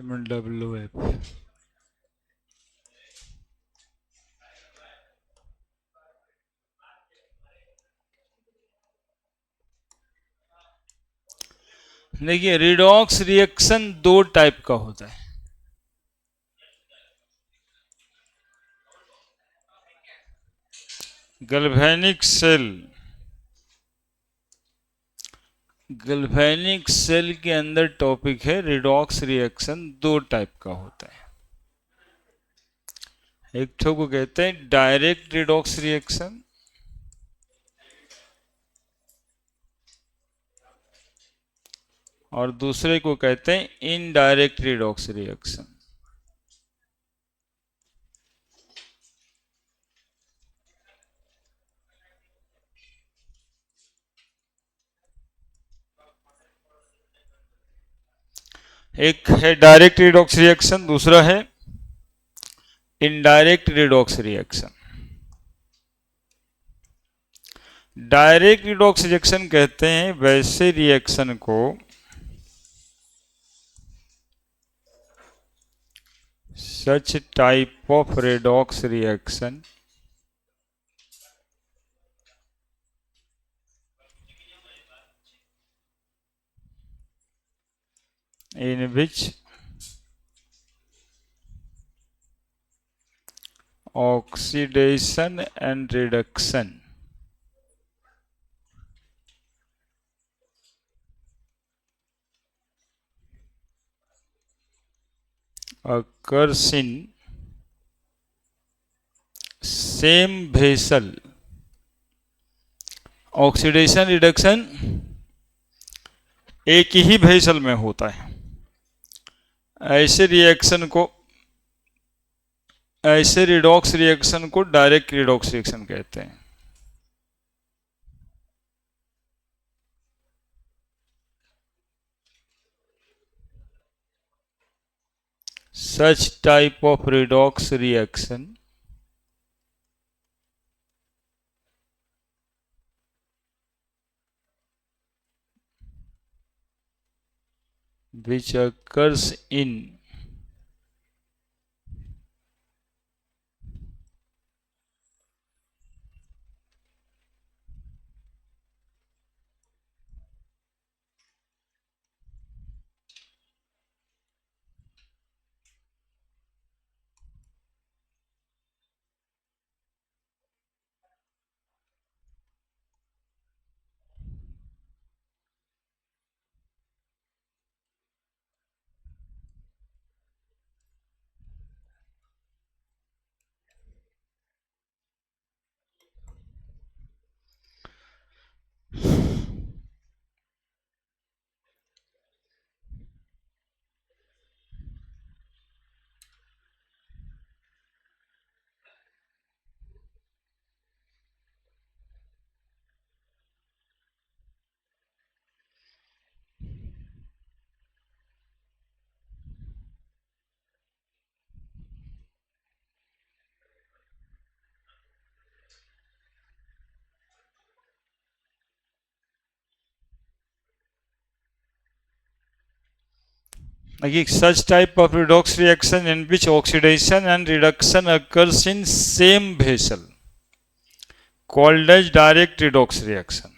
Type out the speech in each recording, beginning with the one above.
MWF। देखिए redox reaction दो type का होता है। गैल्वेनिक सेल के अंदर टॉपिक है रिडॉक्स रिएक्शन दो टाइप का होता है। एक ठो को कहते हैं डायरेक्ट रिडॉक्स रिएक्शन, और दूसरे को कहते हैं इनडायरेक्ट रिडॉक्स रिएक्शन। एक है डायरेक्ट रिडॉक्स रिएक्शन, दूसरा है indirect redox reaction. Direct redox reaction कहते हैं वैसे रिएक्शन को such type of redox reaction in which oxidation and reduction occurs in same vessel। Oxidation reduction एक ही वेसल में होता है। ऐसे रिएक्शन को, ऐसे रिडॉक्स रिएक्शन को डायरेक्ट रिडॉक्स रिएक्शन कहते हैं। Such type of redox reaction which occurs in such type of redox reaction in which oxidation and reduction occurs in same vessel called as direct redox reaction।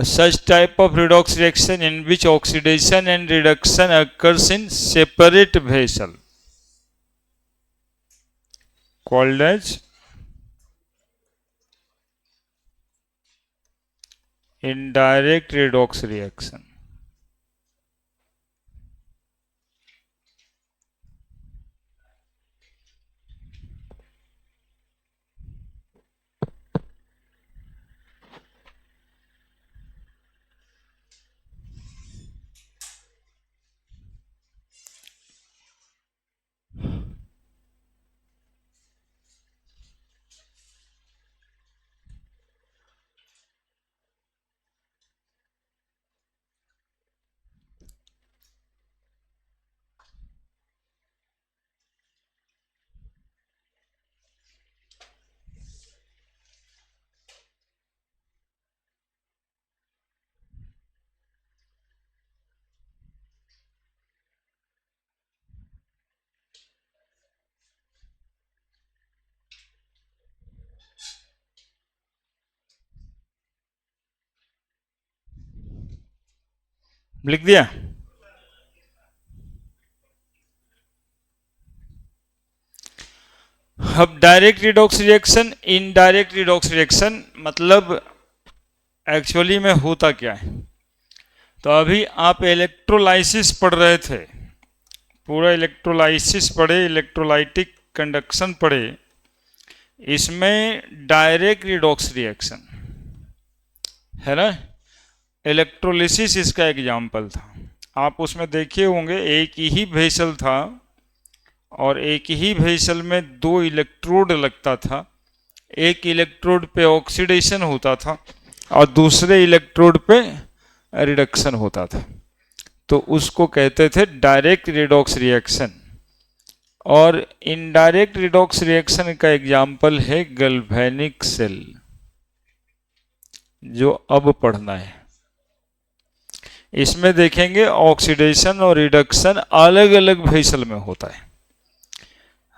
Such type of redox reaction in which oxidation and reduction occurs in separate vessel called as indirect redox reaction। लिख दिया। अब direct redox reaction, indirect redox reaction मतलब actually में होता क्या है। तो अभी आप इलेक्ट्रोलाइसिस पढ़ रहे थे, पूरा इलेक्ट्रोलाइसिस पढ़े, इलेक्ट्रोलाइटिक कंडक्शन पढ़े, इसमें डायरेक्ट रिडॉक्स रिएक्शन है ना, इलेक्ट्रोलिसिस इसका एग्जाम्पल था। आप उसमें देखे होंगे एक ही वेसल था और एक ही वेसल में दो इलेक्ट्रोड लगता था, एक इलेक्ट्रोड पे ऑक्सीडेशन होता था और दूसरे इलेक्ट्रोड पे रिडक्शन होता था, तो उसको कहते थे डायरेक्ट रिडॉक्स रिएक्शन। और इनडायरेक्ट रिडॉक्स रिएक्शन का एग्जाम्पल है गैल्वेनिक सेल, जो अब पढ़ना है। इसमें देखेंगे ऑक्सीडेशन और रिडक्शन अलग अलग वेसल में होता है।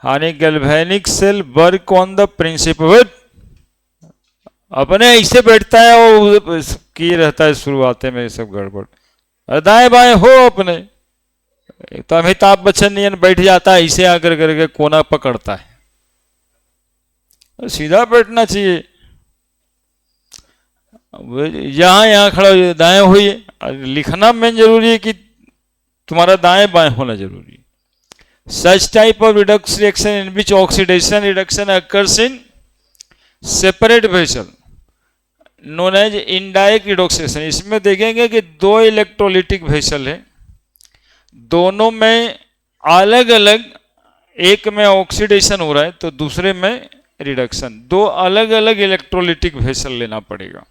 यानी galvanic cell work on the principle, अपने ऐसे बैठता है और किए रहता है, शुरुआत में सब गड़बड़, दाएं बाएं हो अपने, तो अमिताभ बच्चन नियन बैठ जाता है ऐसे आकर करके कोना पकड़ता है, सीधा बैठना चाहिए। यहाँ यहाँ खड़ा हो, दाएं होइए, लिखना मेन जरूरी है कि तुम्हारा दाएं बाएं होना जरूरी है। Such type of redox reaction in which oxidation reduction occurs in separate vessel known as indirect redox reaction। इसमें देखेंगे कि दो इलेक्ट्रोलिटिक वेसल है, दोनों में अलग अलग, एक में ऑक्सीडेशन हो रहा है तो दूसरे में रिडक्शन, दो अलग अलग इलेक्ट्रोलिटिक वेसल लेना पड़ेगा।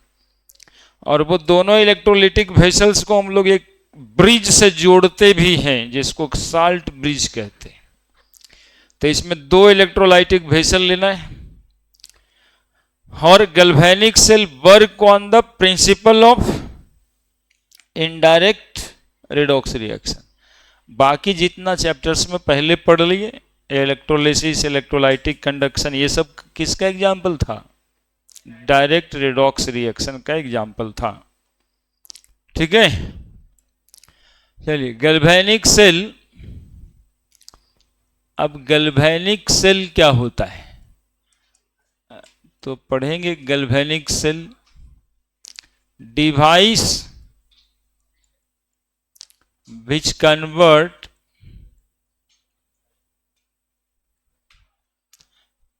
और वो दोनों इलेक्ट्रोलिटिक वेसल्स को हम लोग एक ब्रिज से जोड़ते भी हैं, जिसको साल्ट ब्रिज कहते हैं। तो इसमें दो इलेक्ट्रोलाइटिक वेसल लेना है। और galvanic cell work on the principle of indirect redox reaction. बाकी जितना चैप्टर्स में पहले पढ़ लिए, इलेक्ट्रोलिसिस, इलेक्ट्रोलाइटिक कंडक्शन, ये सब किसका एग्जाम्पल था, डायरेक्ट रिडॉक्स रिएक्शन का एग्जाम्पल था। ठीक है, चलिए गैल्वेनिक सेल। अब गैल्वेनिक सेल क्या होता है, तो पढ़ेंगे galvanic cell device which convert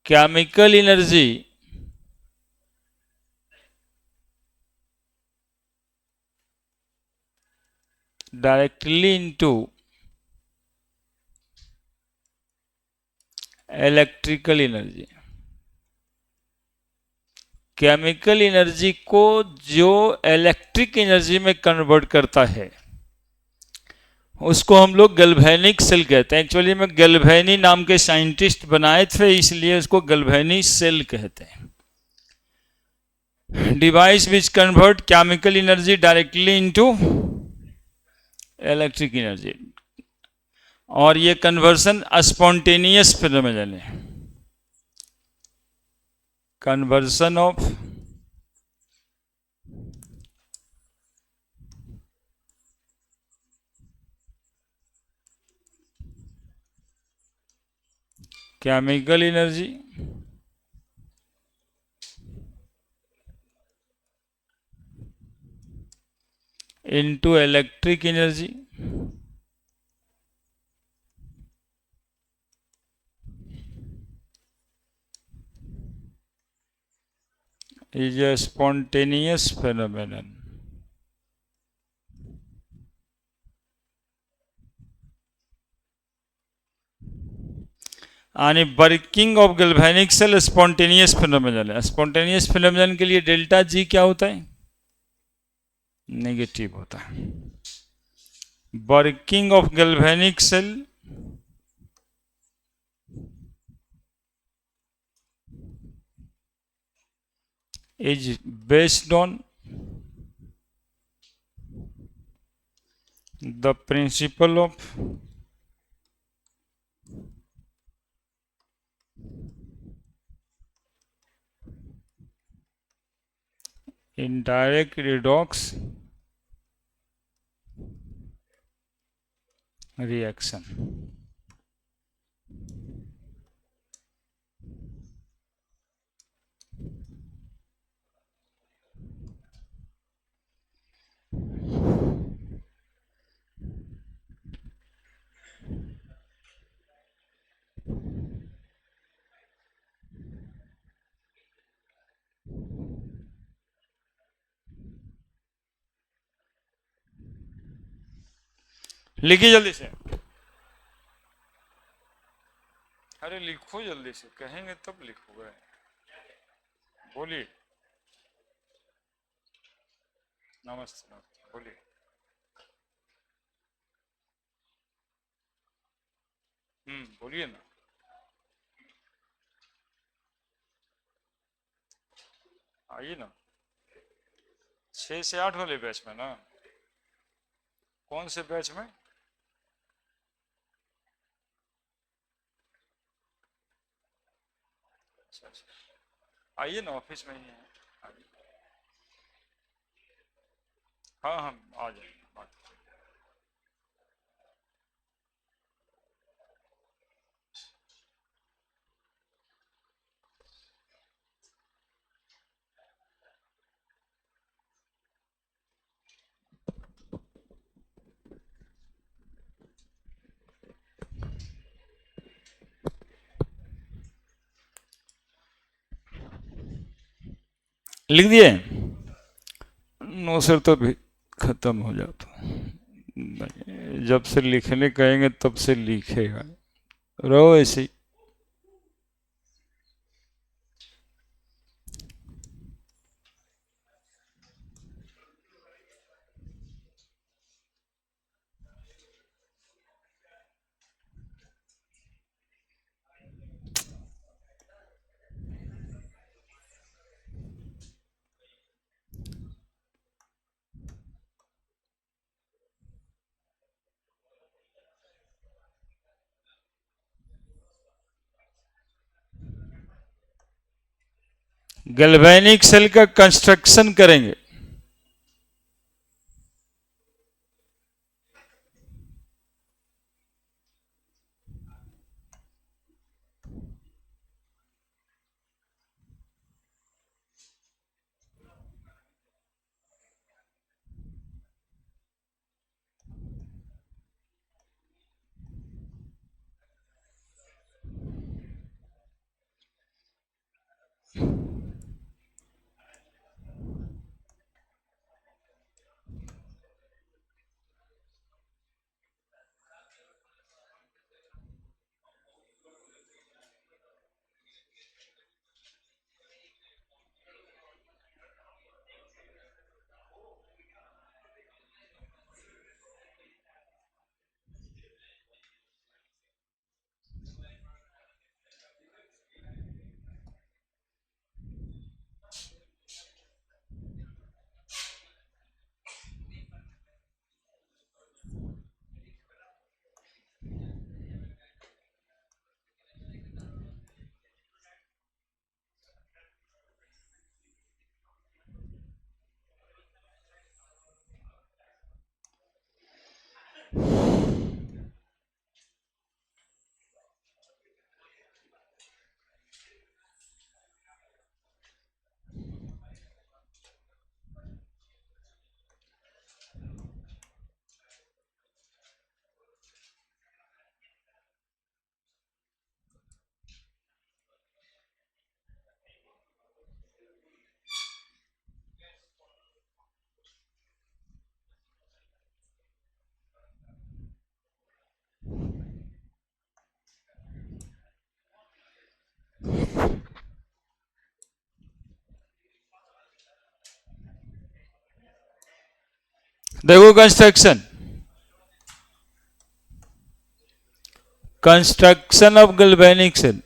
chemical energy directly into electrical energy. Chemical energy को जो इलेक्ट्रिक एनर्जी में कन्वर्ट करता है उसको हम लोग गैल्वेनिक सेल कहते हैं। एक्चुअली में गैल्वेनी नाम के साइंटिस्ट बनाए थे, इसलिए उसको गैल्वेनी सेल कहते हैं। Device which convert chemical energy directly into electric energy, और ये कन्वर्सन स्पॉन्टेनियस फिनोमेनन है। Conversion of chemical energy into electric energy is a spontaneous phenomenon। यानी working of galvanic cell spontaneous phenomenon है। Spontaneous phenomenon के लिए delta G क्या होता है, नेगेटिव होता है। Working of galvanic cell is based on the principle of indirect redox reaction. लिखिए जल्दी से, अरे लिखो जल्दी से, कहेंगे तब लिखोगे, बोलिए। नमस्ते नमस्ते, बोलिए। बोलिए ना। आइए ना, 6 से 8 वाले बैच में ना। कौन से बैच में? अच्छा अच्छा, आइए ना, ऑफिस में ही है, आइए। हाँ हाँ, आ जाइए, बात कीजिए। लिख दिए? नो सर, तो भी खत्म हो जाता। नहीं, जब से लिखने कहेंगे तब से लिखेगा, रहो ऐसे ही। गैल्वेनिक सेल का कंस्ट्रक्शन करेंगे। देखो construction, construction of galvanic cell.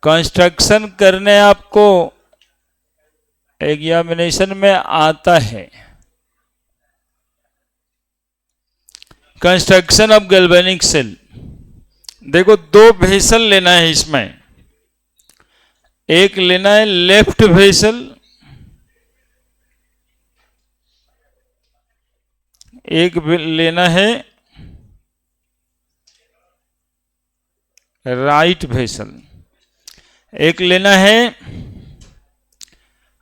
Construction करने आपको एग्जामिनेशन में आता है। कंस्ट्रक्शन ऑफ गैल्वेनिक सेल, देखो 2 वेसल लेना है इसमें। एक लेना है लेफ्ट वेसल, एक लेना है राइट वेसल, एक लेना है,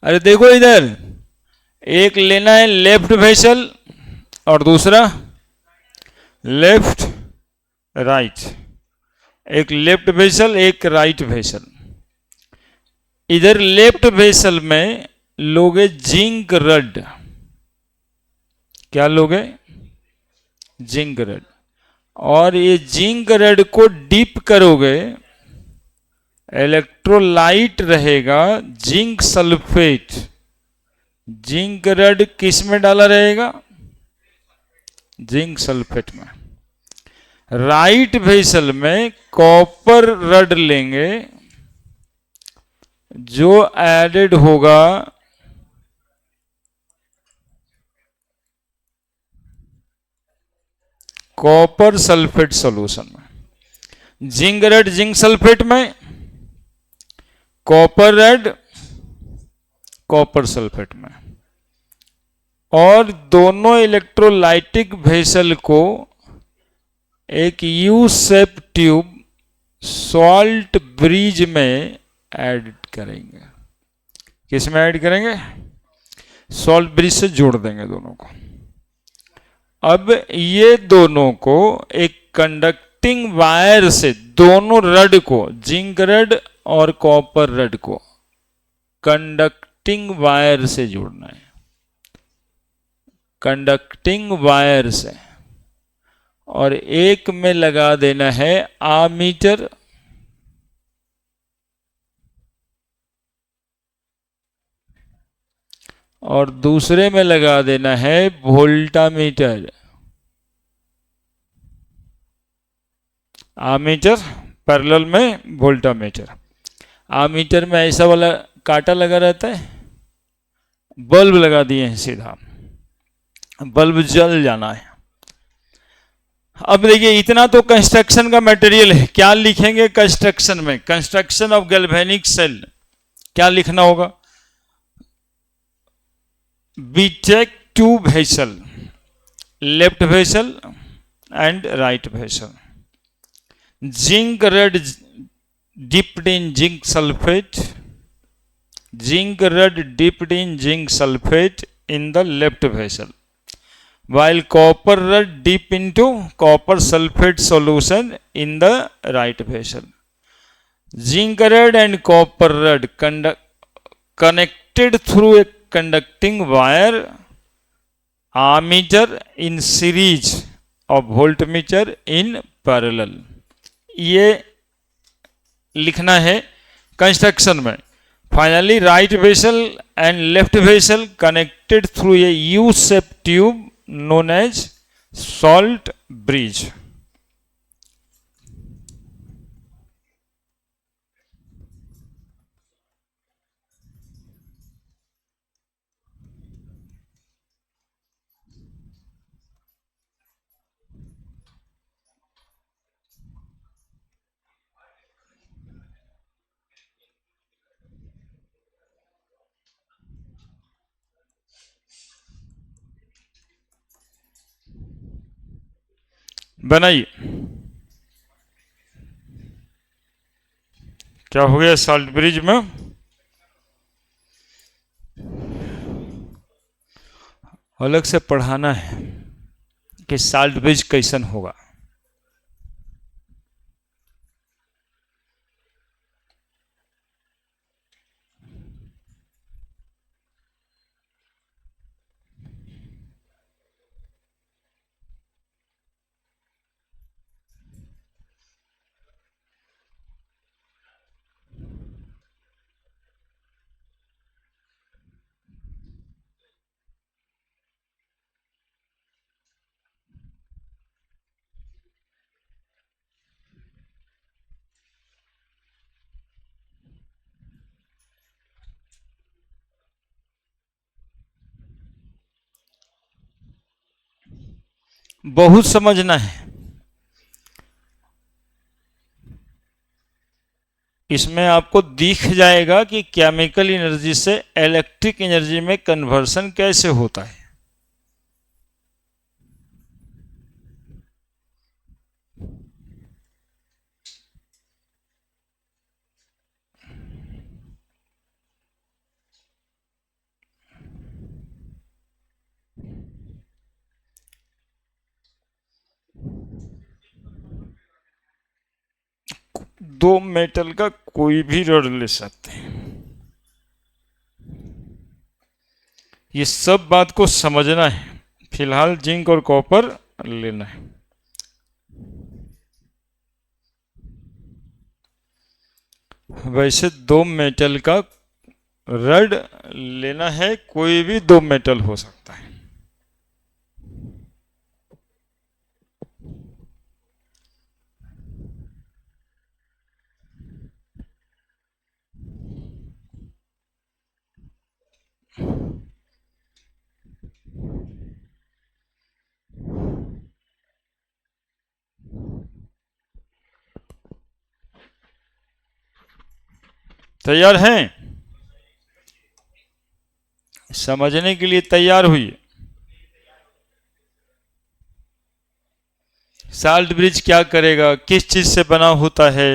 अरे देखो इधर, एक लेना है लेफ्ट वेसल और दूसरा लेफ्ट राइट, एक लेफ्ट वेसल एक राइट वेसल। इधर लेफ्ट वेसल में लोगे जिंक रड, क्या लोगे, जिंक रड, और ये जिंक रड को डीप करोगे, इलेक्ट्रोलाइट रहेगा जिंक सल्फेट। जिंक रड किस में डाला रहेगा, जिंक सल्फेट में। राइट वेसल में कॉपर रड लेंगे, जो एडेड होगा कॉपर सल्फेट सॉल्यूशन में। जिंक रड जिंक सल्फेट में, कॉपर रड कॉपर सल्फेट में, और दोनों इलेक्ट्रोलाइटिक वेसल को एक you shape tube salt bridge में ऐड करेंगे। किस में ऐड करेंगे, सॉल्ट ब्रिज से जोड़ देंगे दोनों को। अब ये दोनों को एक कंडक्टिंग वायर से, दोनों रड को, जिंक रड और कॉपर रड को कंडक्टिंग वायर से जोड़ना है, कंडक्टिंग वायर से। और एक में लगा देना है आमीटर, और दूसरे में लगा देना है वोल्टामीटर। आमीटर पैरेलल में वोल्टामीटर। आमीटर में ऐसा वाला कांटा लगा रहता है, बल्ब लगा दिए हैं सीधा, बल्ब जल जाना है। अब देखिए इतना तो कंस्ट्रक्शन का मटेरियल है, क्या लिखेंगे कंस्ट्रक्शन में, कंस्ट्रक्शन ऑफ गैल्वेनिक सेल क्या लिखना होगा, बीटेक tube vessel, left vessel and right vessel, zinc rod dipped in zinc sulfate, zinc rod dipped in zinc sulfate in the left vessel, while copper rod dip into copper sulfate solution in the right vessel. Zinc rod and copper rod connected through a conducting wire, ammeter in series of voltmeter in parallel. ये लिखना है construction में। Finally right vessel and left vessel connected through a U shape tube known as salt bridge. बनाइए, क्या हो गया salt bridge में, अलग से पढ़ाना है कि सॉल्ट ब्रिज कैसन होगा। बहुत समझना है, इसमें आपको दिख जाएगा कि केमिकल एनर्जी से इलेक्ट्रिक एनर्जी में कन्वर्सन कैसे होता है। दो मेटल का कोई भी रड ले सकते हैं। ये सब बात को समझना है। फिलहाल जिंक और कॉपर लेना है। वैसे दो मेटल का रड लेना है, कोई भी दो मेटल हो सकता है। तैयार हैं? समझने के लिए तैयार हुई? साल्ट ब्रिज क्या करेगा, किस चीज से बना होता है,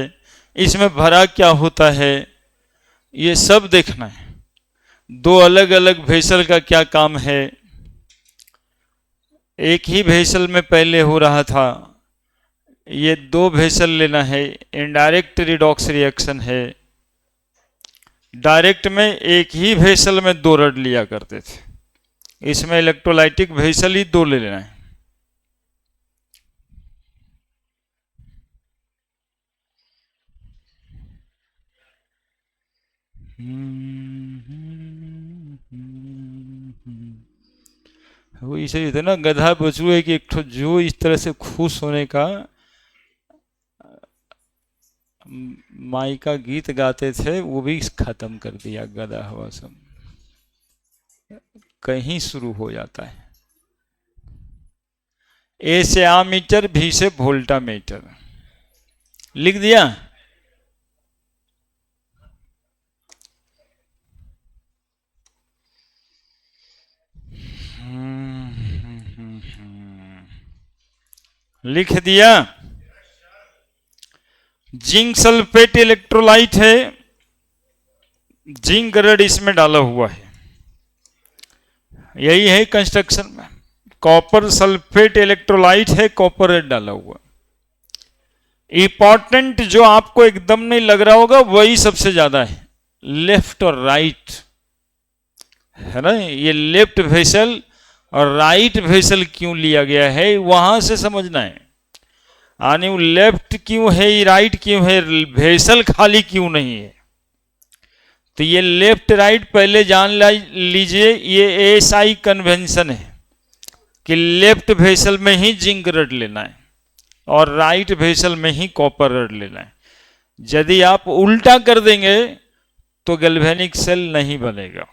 इसमें भरा क्या होता है, ये सब देखना है। दो अलग अलग वेसल का क्या काम है। एक ही वेसल में पहले हो रहा था, ये दो वेसल लेना है। इनडायरेक्ट रिडॉक्स रिएक्शन है। डायरेक्ट में एक ही वेसल में दो रड लिया करते थे, इसमें इलेक्ट्रोलाइटिक वेसल ही दो ले लेना है। वो इसे थे ना, गधा बचुए कि एक ठो जो इस तरह से खुश होने का माई का गीत गाते थे, वो भी खत्म कर दिया गधा हवा सब। कहीं शुरू हो जाता है। ए से आमीटर, भी से वोल्टामीटर। लिख दिया? लिख दिया। जिंक सल्फेट इलेक्ट्रोलाइट है, जिंक रड इसमें डाला हुआ है, यही है कंस्ट्रक्शन में। कॉपर सल्फेट इलेक्ट्रोलाइट है, कॉपर रड डाला हुआ। इंपॉर्टेंट जो आपको एकदम नहीं लग रहा होगा वही सबसे ज्यादा है, लेफ्ट और राइट, है ना। ये लेफ्ट वेसल और राइट वेसल क्यों लिया गया है, वहां से समझना है। यानी वो लेफ्ट क्यों है, राइट क्यों है, वेसल खाली क्यों नहीं है। तो ये लेफ्ट राइट पहले जान लीजिए। ये एसआई कन्वेंशन है कि लेफ्ट वेसल में ही जिंक रड लेना है और राइट वेसल में ही कॉपर रड लेना है। यदि आप उल्टा कर देंगे तो गैल्वेनिक सेल नहीं बनेगा,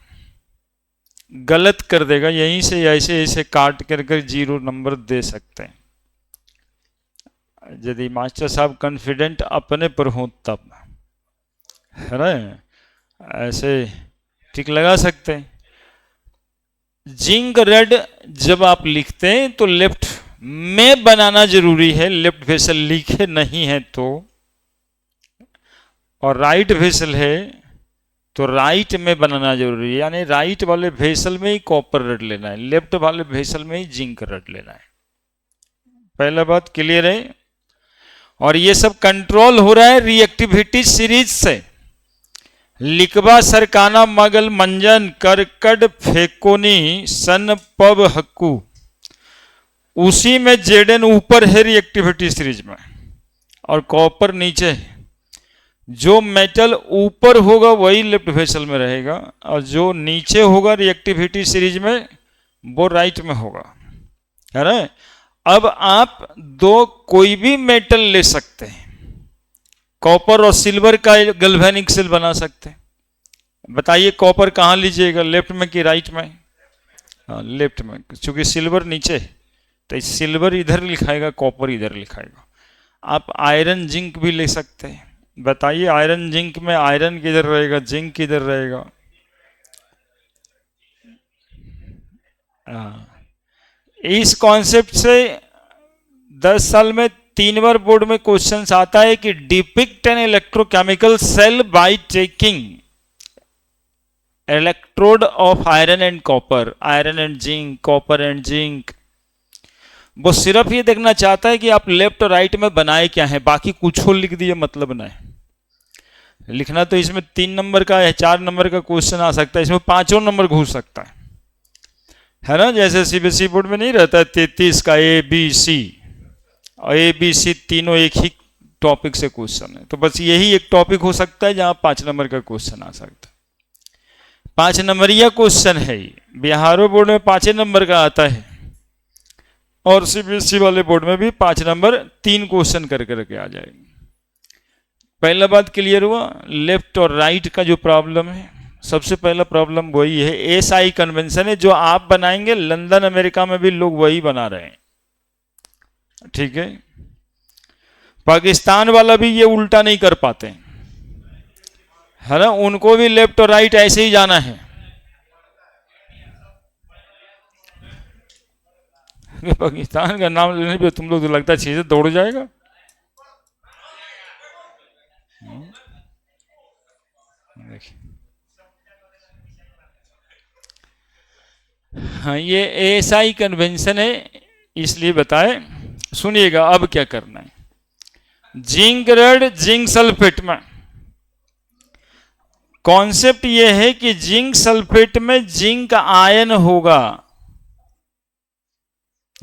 गलत कर देगा। यहीं से ऐसे ऐसे काट कर जीरो नंबर दे सकते हैं। यदि मास्टर साहब कॉन्फिडेंट अपने पर हो तब, है ना, ऐसे टिक लगा सकते हैं। जिंक रेड जब आप लिखते हैं तो लेफ्ट में बनाना जरूरी है, लेफ्ट वेसल लिखे नहीं है तो। और राइट वेसल है तो राइट में बनाना जरूरी है, यानी राइट वाले वेसल में ही कॉपर रड लेना है, लेफ्ट वाले वेसल में ही जिंक रड लेना है। पहला बात क्लियर है। और ये सब कंट्रोल हो रहा है रिएक्टिविटी सीरीज से। लिकवा सरकाना मगल मंजन करकड फेकोनी सन पब हक्कू, उसी में जेडन ऊपर है रिएक्टिविटी सीरीज में और कॉपर नीचे है। जो मेटल ऊपर होगा वही लेफ्ट वेसल में रहेगा और जो नीचे होगा रिएक्टिविटी सीरीज में वो राइट में होगा, है ना। अब आप दो कोई भी मेटल ले सकते हैं, कॉपर और सिल्वर का गैल्वेनिक सेल बना सकते हैं। बताइए कॉपर कहाँ लीजिएगा, लेफ्ट में कि राइट में? हाँ, लेफ्ट में, क्योंकि सिल्वर नीचे है तो सिल्वर इधर लिखाएगा, कॉपर इधर लिखाएगा। आप आयरन जिंक भी ले सकते हैं। बताइए आयरन जिंक में आयरन किधर रहेगा, जिंक किधर रहेगा? इस कॉन्सेप्ट से 10 साल में 3 बार बोर्ड में क्वेश्चन आता है कि depict an electrochemical cell by taking electrode of iron and copper, iron and zinc, copper and zinc. वो सिर्फ ये देखना चाहता है कि आप लेफ्ट और राइट में बनाए क्या है, बाकी कुछ और लिख दिए मतलब ना है। लिखना तो इसमें 3 नंबर का या 4 नंबर का क्वेश्चन आ सकता है, इसमें 5 नंबर घुस सकता है ना। जैसे सीबीएसई बोर्ड में नहीं रहता है 33 का ABC, और ABC तीनों एक ही टॉपिक से क्वेश्चन है, तो बस यही एक टॉपिक हो सकता है जहां 5 नंबर का क्वेश्चन आ सकता है। 5 नंबरिया क्वेश्चन है ये, बिहारो बोर्ड में 5 नंबर का आता है, और सीबीएसई वाले बोर्ड में भी 5 नंबर 3 क्वेश्चन करके आ जाएंगे। पहला बात क्लियर हुआ। लेफ्ट और राइट का जो प्रॉब्लम है, सबसे पहला प्रॉब्लम वही है, एसआई कन्वेंशन है जो आप बनाएंगे, लंदन अमेरिका में भी लोग वही बना रहे हैं, ठीक है। पाकिस्तान वाला भी ये उल्टा नहीं कर पाते है ना, उनको भी लेफ्ट और राइट ऐसे ही जाना है। पाकिस्तान का नाम लेने पे तुम लोग तो लगता है चीजें दौड़ जाएगा। हाँ, ये एएसआई कन्वेंशन है, इसलिए बताए। सुनिएगा अब क्या करना है। जिंक रेड जिंक सल्फेट में कॉन्सेप्ट ये है कि जिंक सल्फेट में जिंक आयन होगा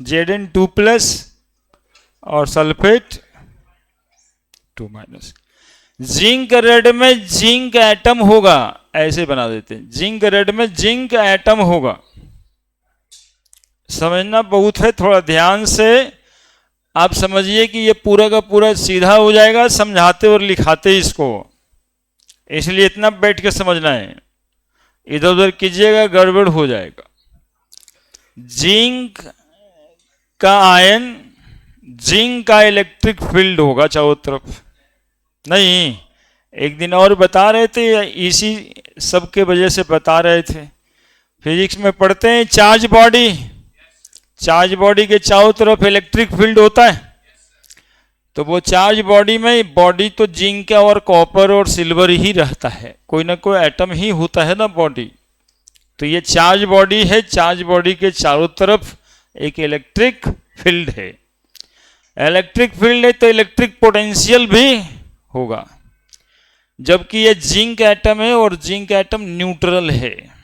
Zn2+ और सल्फेट 2-। जिंक रेड में जिंक एटम होगा, ऐसे बना देते हैं, जिंक रेड में जिंक एटम होगा। समझना बहुत है, थोड़ा ध्यान से आप समझिए कि ये पूरा का पूरा सीधा हो जाएगा समझाते और लिखाते इसको, इसलिए इतना बैठ के समझना है, इधर उधर कीजिएगा गड़बड़ हो जाएगा। जिंक का आयन, जिंक का इलेक्ट्रिक फील्ड होगा चारों तरफ। नहीं, एक दिन और बता रहे थे, इसी सब के वजह से बता रहे थे, फिजिक्स में पढ़ते हैं चार्ज बॉडी, चार्ज बॉडी के चारों तरफ इलेक्ट्रिक फील्ड होता है। तो वो चार्ज बॉडी में, बॉडी तो जिंक और कॉपर और सिल्वर ही रहता है, कोई ना कोई एटम ही होता है ना बॉडी। तो ये चार्ज बॉडी है, चार्ज बॉडी के चारों तरफ एक इलेक्ट्रिक फील्ड है। इलेक्ट्रिक फील्ड है तो इलेक्ट्रिक पोटेंशियल भी होगा, जबकि ये जिंक एटम है और जिंक एटम न्यूट्रल है।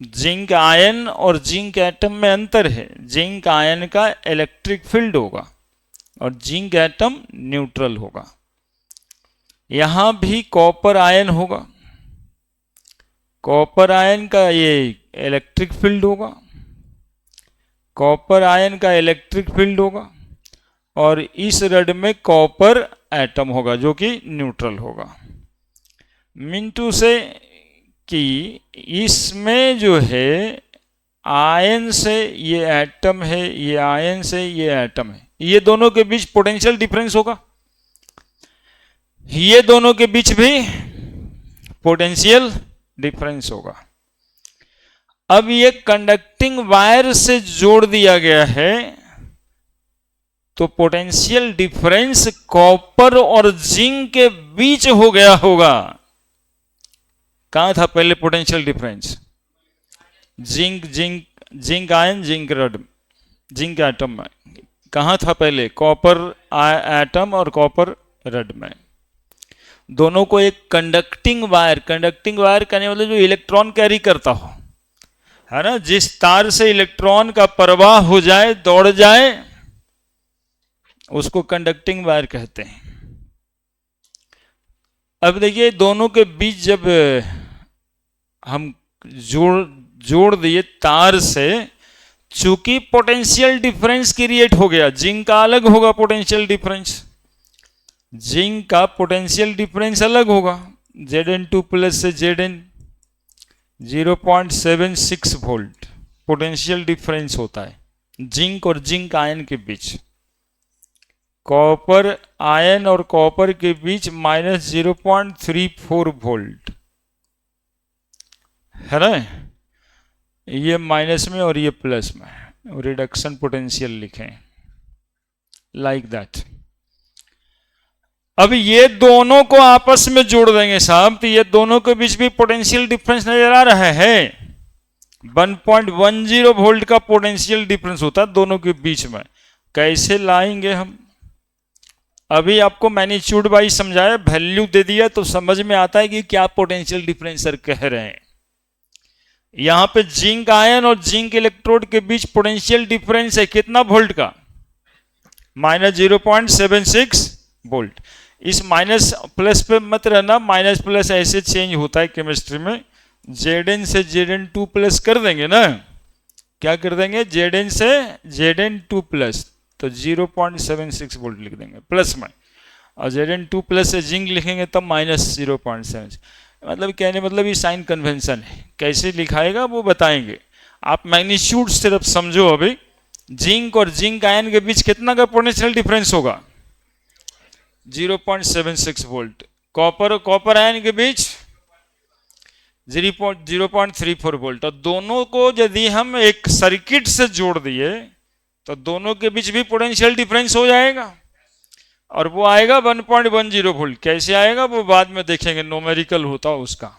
जिंक आयन और जिंक एटम में अंतर है, जिंक आयन का इलेक्ट्रिक फील्ड होगा और जिंक एटम न्यूट्रल होगा। यहां भी कॉपर आयन होगा, कॉपर आयन का ये इलेक्ट्रिक फील्ड होगा, कॉपर आयन का इलेक्ट्रिक फील्ड होगा, और इस रड में कॉपर एटम होगा जो कि न्यूट्रल होगा। मिंटू से कि इसमें जो है आयन से ये एटम है, ये आयन से ये एटम है, ये दोनों के बीच पोटेंशियल डिफरेंस होगा, ये दोनों के बीच भी पोटेंशियल डिफरेंस होगा। अब ये कंडक्टिंग वायर से जोड़ दिया गया है, तो पोटेंशियल डिफरेंस कॉपर और जिंक के बीच हो गया होगा। कहां था पहले potential difference? Zinc zinc zinc ion zinc rod zinc atom में कहां था पहले? कॉपर एटम और कॉपर रड में। दोनों को एक कंडक्टिंग वायर कहने वाले जो इलेक्ट्रॉन कैरी करता हो, है ना, जिस तार से इलेक्ट्रॉन का प्रवाह हो जाए, दौड़ जाए, उसको कंडक्टिंग वायर कहते हैं। अब देखिए दोनों के बीच जब हम जोड़ दिए तार से, चूंकि पोटेंशियल डिफरेंस क्रिएट हो गया, जिंक का अलग होगा पोटेंशियल डिफरेंस, जिंक का पोटेंशियल डिफरेंस अलग होगा, Zn2+ से Zn 0.76 वोल्ट पोटेंशियल डिफरेंस होता है जिंक और जिंक आयन के बीच। कॉपर आयन और कॉपर के बीच -0.34 वोल्ट है ना, ये माइनस में और ये प्लस में, रिडक्शन पोटेंशियल लिखें लाइक दैट। अब ये दोनों को आपस में जोड़ देंगे साहब, तो ये दोनों के बीच भी पोटेंशियल डिफरेंस नजर आ रहा है। 1.10 वोल्ट का पोटेंशियल डिफरेंस होता है दोनों के बीच में, कैसे लाएंगे हम? अभी आपको मैग्नीट्यूड वाइज समझाया, वैल्यू दे दिया तो समझ में आता है कि क्या पोटेंशियल डिफरेंस सर कह रहे हैं। यहां पे जिंक आयन और जिंक इलेक्ट्रोड के बीच पोटेंशियल डिफरेंस है कितना वोल्ट का? -0.76 वोल्ट। इस माइनस प्लस पे मत रहना, माइनस प्लस ऐसे चेंज होता है केमिस्ट्री में। Zn से Zn2 प्लस कर देंगे ना, क्या कर देंगे? Zn से Zn2 प्लस, तो 0.76 वोल्ट लिख देंगे प्लस में, और Zn2 प्लस से जिंक लिखेंगे तब -0.76। मतलब कहने मतलब ये साइन कन्वेंशन है, कैसे लिखाएगा वो बताएंगे। आप मैग्नीट्यूड सिर्फ समझो। अभी जिंक और जिंक आयन के बीच कितना का पोटेंशियल डिफरेंस होगा? 0.76 वोल्ट। कॉपर और कॉपर आयन के बीच 0.34 वोल्ट। और दोनों को यदि हम एक सर्किट से जोड़ दिए तो दोनों के बीच भी पोटेंशियल डिफरेंस हो जाएगा, और वो आएगा 1.10 वोल्ट। कैसे आएगा वो बाद में देखेंगे, न्यूमेरिकल होता है उसका।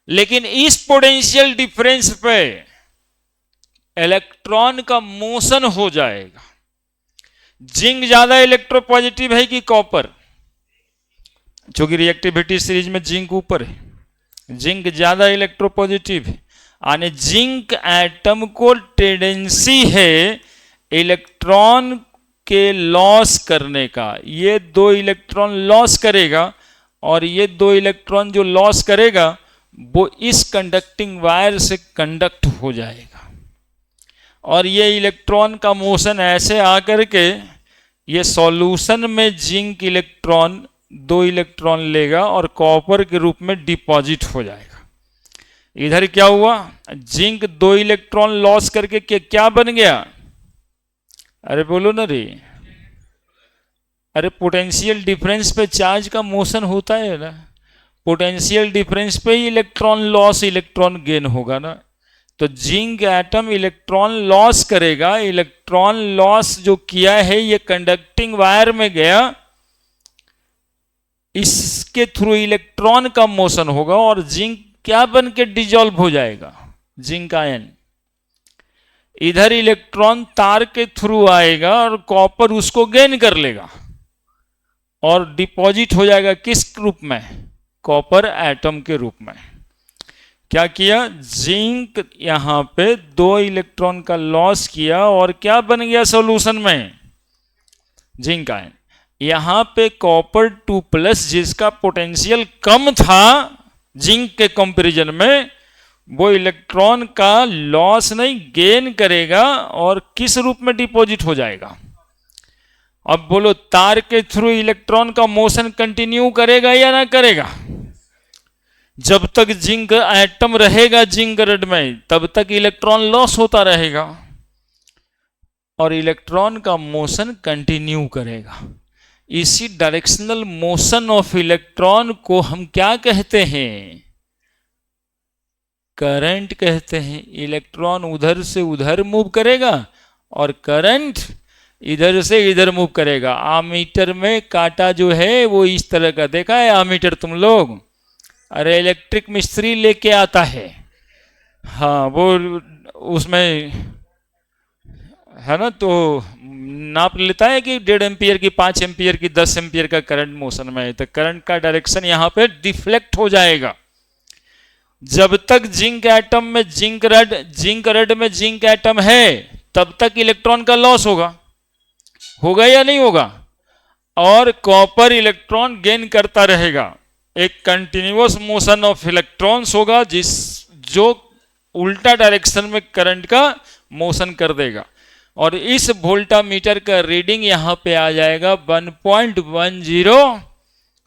लेकिन इस पोटेंशियल डिफरेंस पे इलेक्ट्रॉन का मोशन हो जाएगा। जिंक ज्यादा इलेक्ट्रोपॉजिटिव है कि कॉपर? क्योंकि रिएक्टिविटी सीरीज में जिंक ऊपर है, जिंक ज्यादा इलेक्ट्रोपॉजिटिव है। यानी जिंक एटम को टेंडेंसी है इलेक्ट्रॉन के लॉस करने का। ये 2 इलेक्ट्रॉन लॉस करेगा, और ये 2 इलेक्ट्रॉन जो लॉस करेगा वो इस कंडक्टिंग वायर से कंडक्ट हो जाएगा, और ये इलेक्ट्रॉन का मोशन ऐसे आकर के ये सॉल्यूशन में जिंक इलेक्ट्रॉन 2 इलेक्ट्रॉन लेगा और कॉपर के रूप में डिपॉजिट हो जाएगा। इधर क्या हुआ? जिंक 2 इलेक्ट्रॉन लॉस करके क्या बन गया? अरे बोलो ना रे। अरे पोटेंशियल डिफरेंस पे चार्ज का मोशन होता है ना, पोटेंशियल डिफरेंस पे ही इलेक्ट्रॉन लॉस इलेक्ट्रॉन गेन होगा ना। तो जिंक एटम इलेक्ट्रॉन लॉस करेगा, इलेक्ट्रॉन लॉस जो किया है ये कंडक्टिंग वायर में गया, इसके थ्रू इलेक्ट्रॉन का मोशन होगा, और जिंक क्या बन के डिजॉल्व हो जाएगा? Zinc ion. इधर इलेक्ट्रॉन तार के थ्रू आएगा और कॉपर उसको गेन कर लेगा और डिपॉजिट हो जाएगा किस रूप में? कॉपर एटम के रूप में। क्या किया? जिंक यहां पे 2 इलेक्ट्रॉन का लॉस किया, और क्या बन गया सॉल्यूशन में? Zinc ion. यहां पे कॉपर 2 प्लस जिसका पोटेंशियल कम था जिंक के कंपैरिजन में, वो इलेक्ट्रॉन का लॉस नहीं गेन करेगा और किस रूप में डिपॉजिट हो जाएगा? अब बोलो, तार के थ्रू इलेक्ट्रॉन का मोशन कंटिन्यू करेगा या ना करेगा? जब तक जिंक एटम रहेगा जिंक रड में तब तक इलेक्ट्रॉन लॉस होता रहेगा, और इलेक्ट्रॉन का मोशन कंटिन्यू करेगा। इसी डायरेक्शनल मोशन ऑफ इलेक्ट्रॉन को हम क्या कहते हैं? करंट कहते हैं। इलेक्ट्रॉन उधर से उधर मूव करेगा और करंट इधर से इधर मूव करेगा। आमीटर में कांटा जो है वो इस तरह का, देखा है आमीटर तुम लोग? अरे इलेक्ट्रिक मिस्त्री लेके आता है, हाँ, वो उसमें है ना, तो नाप लेता है कि 1.5 एम्पियर की, 5 एम्पियर की, 10 एम्पियर का करंट मोशन में है, तो करंट का डायरेक्शन यहां पे डिफ्लेक्ट हो जाएगा। जब तक जिंक एटम में जिंक रड में जिंक एटम है तब तक इलेक्ट्रॉन का लॉस होगा या नहीं होगा? और कॉपर इलेक्ट्रॉन गेन करता रहेगा। एक कंटिन्यूअस मोशन ऑफ इलेक्ट्रॉन्स होगा जो उल्टा डायरेक्शन में करंट का मोशन कर देगा, और इस वोल्टामीटर का रीडिंग यहां पे आ जाएगा 1.10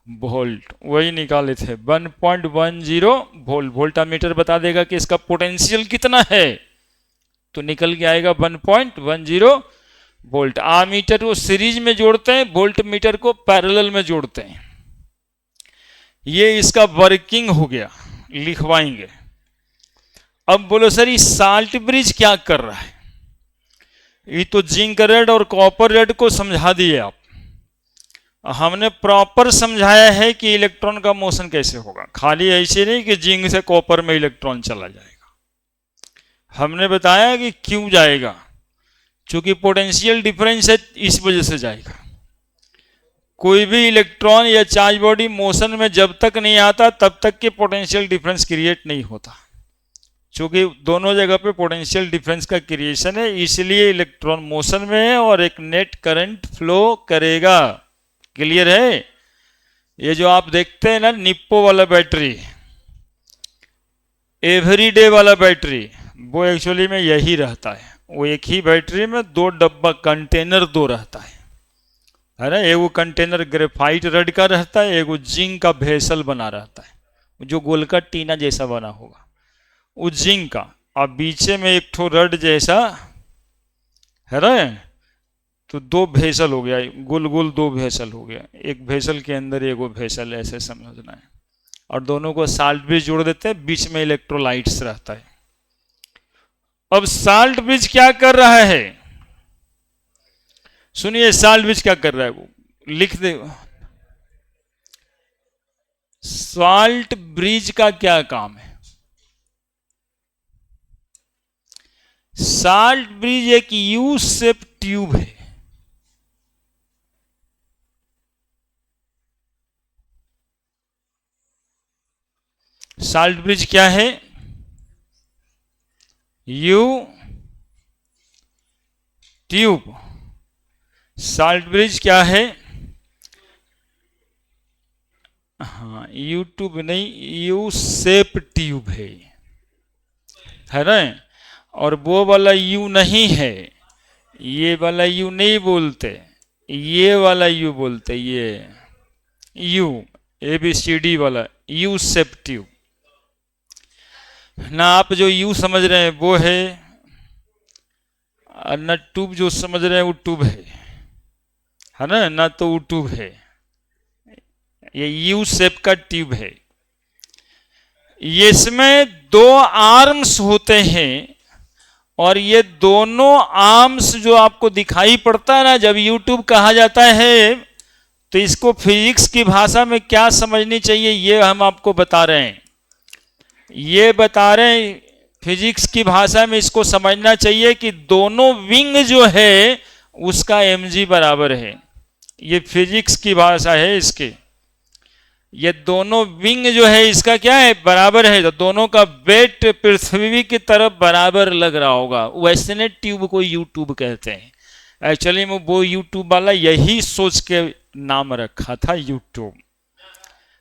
वोल्ट। वही निकाले थे 1.10 वोल्ट। वोल्टामीटर बता देगा कि इसका पोटेंशियल कितना है, तो निकल के आएगा 1.10 वोल्ट। आमीटर को सीरीज में जोड़ते हैं, वोल्ट मीटर को पैरेलल में जोड़ते हैं। ये इसका वर्किंग हो गया, लिखवाएंगे। अब बोलो सर ये साल्ट ब्रिज क्या कर रहा है? ये तो जिंक रेड और कॉपर रेड को समझा दिए आप। हमने प्रॉपर समझाया है कि इलेक्ट्रॉन का मोशन कैसे होगा, खाली ऐसे नहीं कि जिंक से कॉपर में इलेक्ट्रॉन चला जाएगा। हमने बताया कि क्यों जाएगा, चूंकि पोटेंशियल डिफरेंस है इस वजह से जाएगा। कोई भी इलेक्ट्रॉन या चार्ज बॉडी मोशन में जब तक नहीं आता तब तक के पोटेंशियल डिफरेंस क्रिएट नहीं होता। चूंकि दोनों जगह पे पोटेंशियल डिफरेंस का क्रिएशन है, इसलिए इलेक्ट्रॉन मोशन में है और एक नेट करंट फ्लो करेगा। क्लियर है? ये जो आप देखते हैं ना निप्पो वाला बैटरी, एवरीडे वाला बैटरी, वो एक्चुअली में यही रहता है। वो एक ही बैटरी में दो डब्बा कंटेनर दो रहता है ना। एगो कंटेनर ग्रेफाइट रड का रहता है, एगो जिंक का भेसल बना रहता है जो गोल का टीना जैसा बना होगा, वो जिंक का, और बीचे में एक ठो रड जैसा है ना। तो दो भेसल हो गया, गोल गोल दो भेसल हो गया, एक भेसल के अंदर एगो भेसल, ऐसे समझना है। और दोनों को साल्ट ब्रिज जोड़ देते हैं, बीच में इलेक्ट्रोलाइट्स रहता है। अब साल्ट ब्रिज क्या कर रहा है? सुनिए साल्ट ब्रिज क्या कर रहा है, वो लिख दे। साल्ट ब्रिज का क्या काम है? साल्ट ब्रिज एक यू शेप ट्यूब है। साल्ट ब्रिज क्या है? You tube. साल्ट ब्रिज क्या है? हाँ, यू ट्यूब नहीं, यू शेप ट्यूब है ना। और वो वाला यू नहीं है, ये वाला यू नहीं बोलते, ये वाला यू बोलते, ये यू ABCD वाला यू शेप ट्यूब ना। आप जो यू समझ रहे हैं वो है, और ना ट्यूब जो समझ रहे हैं वो ट्यूब है ना, ना तो वो ट्यूब है, ये यू शेप का ट्यूब है। इसमें दो आर्म्स होते हैं, और ये दोनों आर्म्स जो आपको दिखाई पड़ता है ना जब यूट्यूब कहा जाता है, तो इसको फिजिक्स की भाषा में क्या समझनी चाहिए ये हम आपको बता रहे हैं। ये बता रहे हैं फिजिक्स की भाषा में इसको समझना चाहिए कि दोनों विंग जो है उसका mg बराबर है। ये फिजिक्स की भाषा है इसके। ये दोनों विंग जो है इसका क्या है? बराबर है। तो दोनों का वेट पृथ्वी की तरफ बराबर लग रहा होगा, वैसे ने ट्यूब को यूट्यूब कहते हैं। एक्चुअली में वो यूट्यूब वाला यही सोच के नाम रखा था यूट्यूब,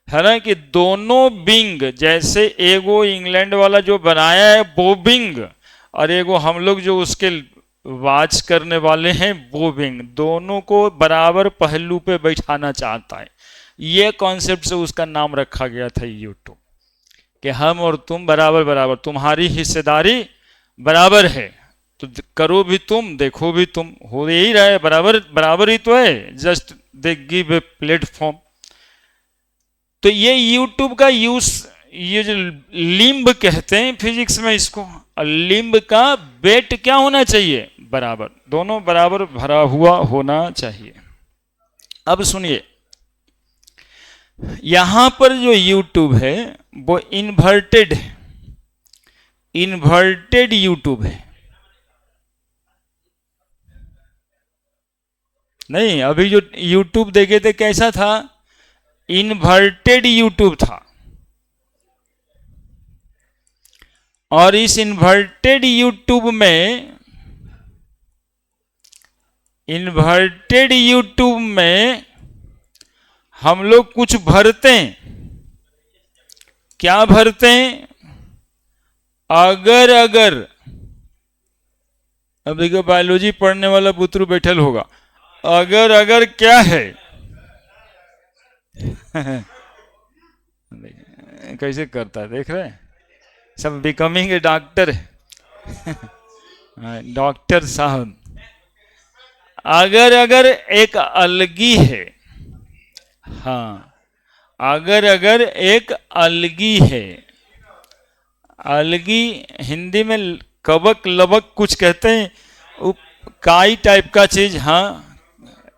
है ना, कि दोनों विंग, जैसे एगो इंग्लैंड वाला जो बनाया है वो विंग, और एगो हम लोग जो उसके वॉच करने वाले हैं वो विंग, दोनों को बराबर पहलू पे बैठाना चाहता है। ये कॉन्सेप्ट से उसका नाम रखा गया था यूट्यूब, कि हम और तुम बराबर बराबर, तुम्हारी हिस्सेदारी बराबर है, तो करो भी तुम, देखो भी तुम, हो यही रहा है, बराबर बराबर ही तो है, just they give a platform. तो ये यूट्यूब का यूज, ये जो लिम्ब कहते हैं फिजिक्स में इसको, लिम्ब का वेट क्या होना चाहिए? बराबर, दोनों बराबर भरा हुआ होना चाहिए। अब सुनिए, यहां पर जो यूट्यूब है वो इन्वर्टेड है, इन्वर्टेड यूट्यूब है। नहीं, अभी जो यूट्यूब देखे थे कैसा था? इन्वर्टेड यूट्यूब था। और इस इन्वर्टेड यूट्यूब में, इन्वर्टेड यूट्यूब में हम लोग कुछ भरते हैं। क्या भरते हैं? अगर अगर, अब देखो बायोलॉजी पढ़ने वाला बुतरू बैठल होगा, अगर अगर क्या है कैसे करता है, देख रहे हैं, सब बिकमिंग ए डॉक्टर डॉक्टर साहब। अगर अगर एक अलगी है, हाँ, अगर अगर एक अलगी है, अलगी हिंदी में कवक लबक कुछ कहते हैं, काई टाइप का चीज, हाँ,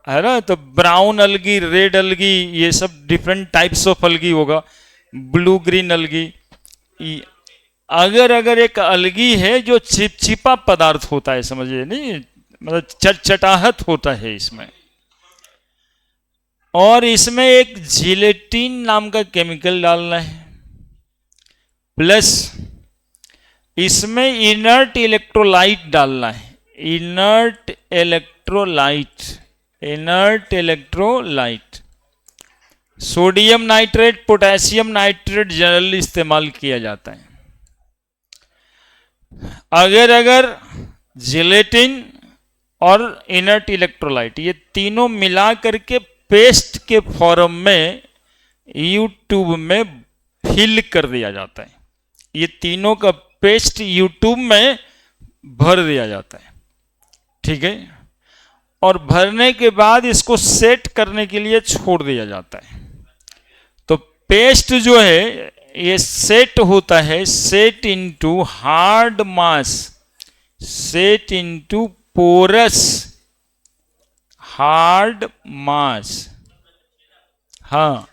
है ना। तो ब्राउन अलगी, रेड अलगी, ये सब डिफरेंट टाइप्स ऑफ अलगी होगा, ब्लू ग्रीन अलगी। अगर अगर एक अलगी है जो चिपचिपा पदार्थ होता है, समझिए, नहीं मतलब चटचटाहट होता है इसमें। और इसमें एक जिलेटिन नाम का केमिकल डालना है, प्लस इसमें इनर्ट इलेक्ट्रोलाइट डालना है। Inert electrolyte, inert electrolyte, sodium nitrate, potassium nitrate generally इस्तेमाल किया जाता है। अगर जिलेटिन और इनर्ट इलेक्ट्रोलाइट ये तीनों मिला करके पेस्ट के फॉर्म में यूट्यूब में फिल कर दिया जाता है। ये तीनों का पेस्ट यूट्यूब में भर दिया जाता है, ठीक है। और भरने के बाद इसको सेट करने के लिए छोड़ दिया जाता है। तो पेस्ट जो है ये सेट होता है, set into hard mass, set into porous hard mass. हाँ,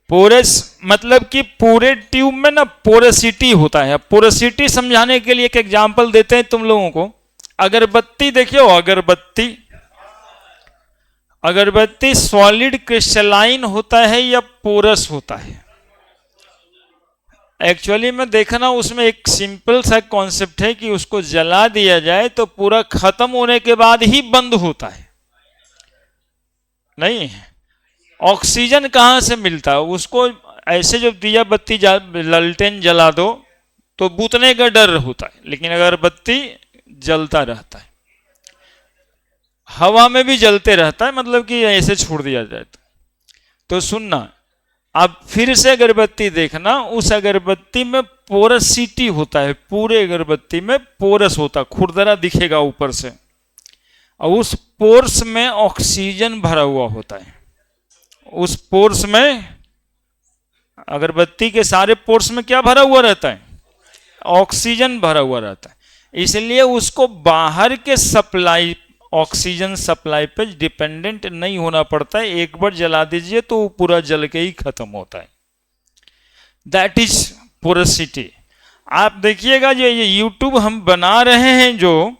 पोरस मतलब कि पूरे ट्यूब में ना पोरसिटी होता है। पोरसिटी समझाने के लिए एक एग्जांपल देते हैं तुम लोगों को। अगरबत्ती देखियो, अगरबत्ती, अगरबत्ती सॉलिड क्रिस्टलाइन होता है या पोरस होता है? एक्चुअली में देखना, उसमें एक सिंपल सा कॉन्सेप्ट है कि उसको जला दिया जाए तो पूरा खत्म होने के बाद ही बंद होता है। नहीं, ऑक्सीजन कहां से मिलता है उसको? ऐसे जब दिया बत्ती ललटेन जला दो तो बूतने का डर होता है, लेकिन अगरबत्ती जलता रहता है, हवा में भी जलते रहता है, मतलब कि ऐसे छोड़ दिया जाए तो सुनना, अब फिर से अगरबत्ती देखना, उस अगरबत्ती में पोरसिटी होता है, पूरे अगरबत्ती में पोरस होता है, खुरदरा दिखेगा ऊपर से, और उस पोर्स में ऑक्सीजन भरा हुआ होता है। उस पोर्स में, अगरबत्ती के सारे पोर्स में क्या भरा हुआ रहता है? ऑक्सीजन भरा हुआ रहता है। इसलिए उसको बाहर के सप्लाई, ऑक्सीजन सप्लाई पे डिपेंडेंट नहीं होना पड़ता है। एक बार जला दीजिए तो पूरा जल के ही खत्म होता है। That is porosity. आप देखिएगा जो ये यूट्यूब हम बना रहे हैं जो,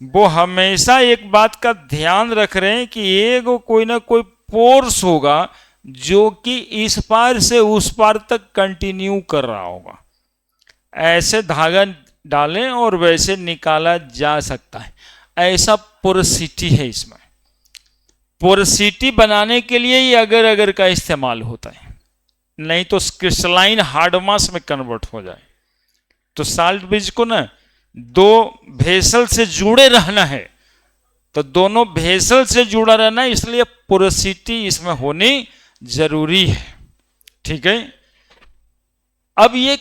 वो हमेशा एक बात का ध्यान रख रहे हैं कि एक कोई ना कोई पोर्स होगा जो कि इस पार से उस पार तक कंटिन्यू कर रहा होगा। ऐसे धागा डालें और वैसे निकाला जा सकता है, ऐसा पोरसिटी है इसमें। पोरसिटी बनाने के लिए ये अगर का इस्तेमाल होता है, नहीं तो क्रिस्टलाइन हार्ड मास में कन्वर्ट हो जाए। तो साल्ट ब्रिज को ना दो भेसल से जुड़े रहना है, तो दोनों भेसल से जुड़ा रहना है, इसलिए पोरसिटी इसमें होनी जरूरी है, ठीक है। अब ये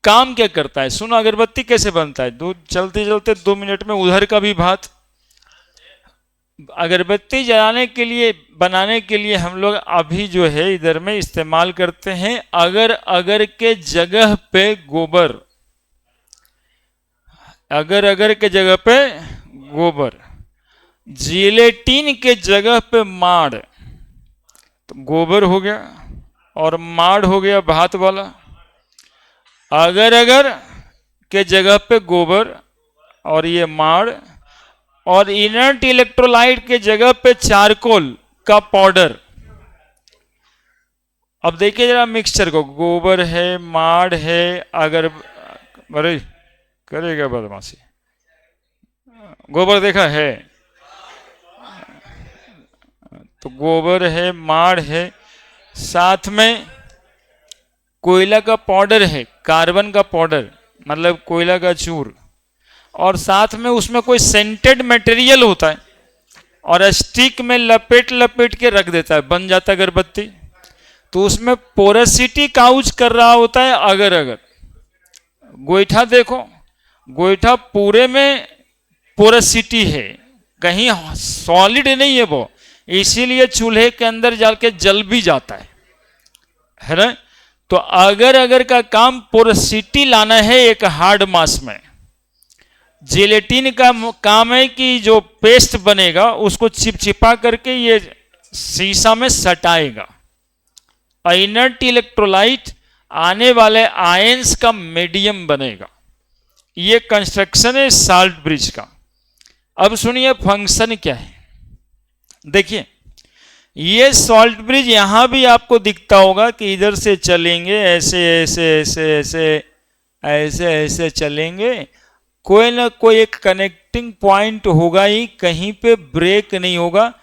काम क्या करता है सुनो, अगरबत्ती कैसे बनता है? दो चलते चलते 2 मिनट में उधर का भी बात। अगरबत्ती जलाने के लिए, बनाने के लिए हम लोग अभी जो है इधर में इस्तेमाल करते हैं अगर के जगह पे गोबर, अगर के जगह पे गोबर, जिलेटिन के जगह पे माड़। तो गोबर हो गया और माड़ हो गया भात वाला। अगर के जगह पे गोबर और ये माड़, और इनर्ट इलेक्ट्रोलाइट के जगह पे चारकोल का पाउडर। अब देखिए जरा मिक्सचर को, गोबर है, माड़ है, अरे करेगा बदमाशी, गोबर देखा है तो गोबर है, माड़ है, साथ में कोयला का पाउडर है, कार्बन का पाउडर मतलब कोयला का चूर, और साथ में उसमें कोई सेंटेड मटेरियल होता है और स्टिक में लपेट लपेट के रख देता है, बन जाता है अगरबत्ती। तो उसमें पोरसिटी काउज कर रहा होता है अगर। गोईठा देखो, गोईठा पूरे में पोरसिटी है, कहीं सॉलिड नहीं है वो, इसीलिए चूल्हे के अंदर जाके जल भी जाता है ना। तो अगर का काम पोरसिटी लाना है एक हार्ड मास में। जिलेटिन का काम है कि जो पेस्ट बनेगा उसको चिपचिपा करके ये शीशा में सटाएगा। इनर्ट इलेक्ट्रोलाइट आने वाले आयंस का मीडियम बनेगा। ये कंस्ट्रक्शन है साल्ट ब्रिज का। अब सुनिए फंक्शन क्या है। देखिए ये सॉल्ट ब्रिज यहां भी आपको दिखता होगा कि इधर से चलेंगे ऐसे ऐसे ऐसे ऐसे ऐसे ऐसे चलेंगे, कोई ना कोई एक कनेक्टिंग पॉइंट होगा ही, कहीं पे ब्रेक नहीं होगा,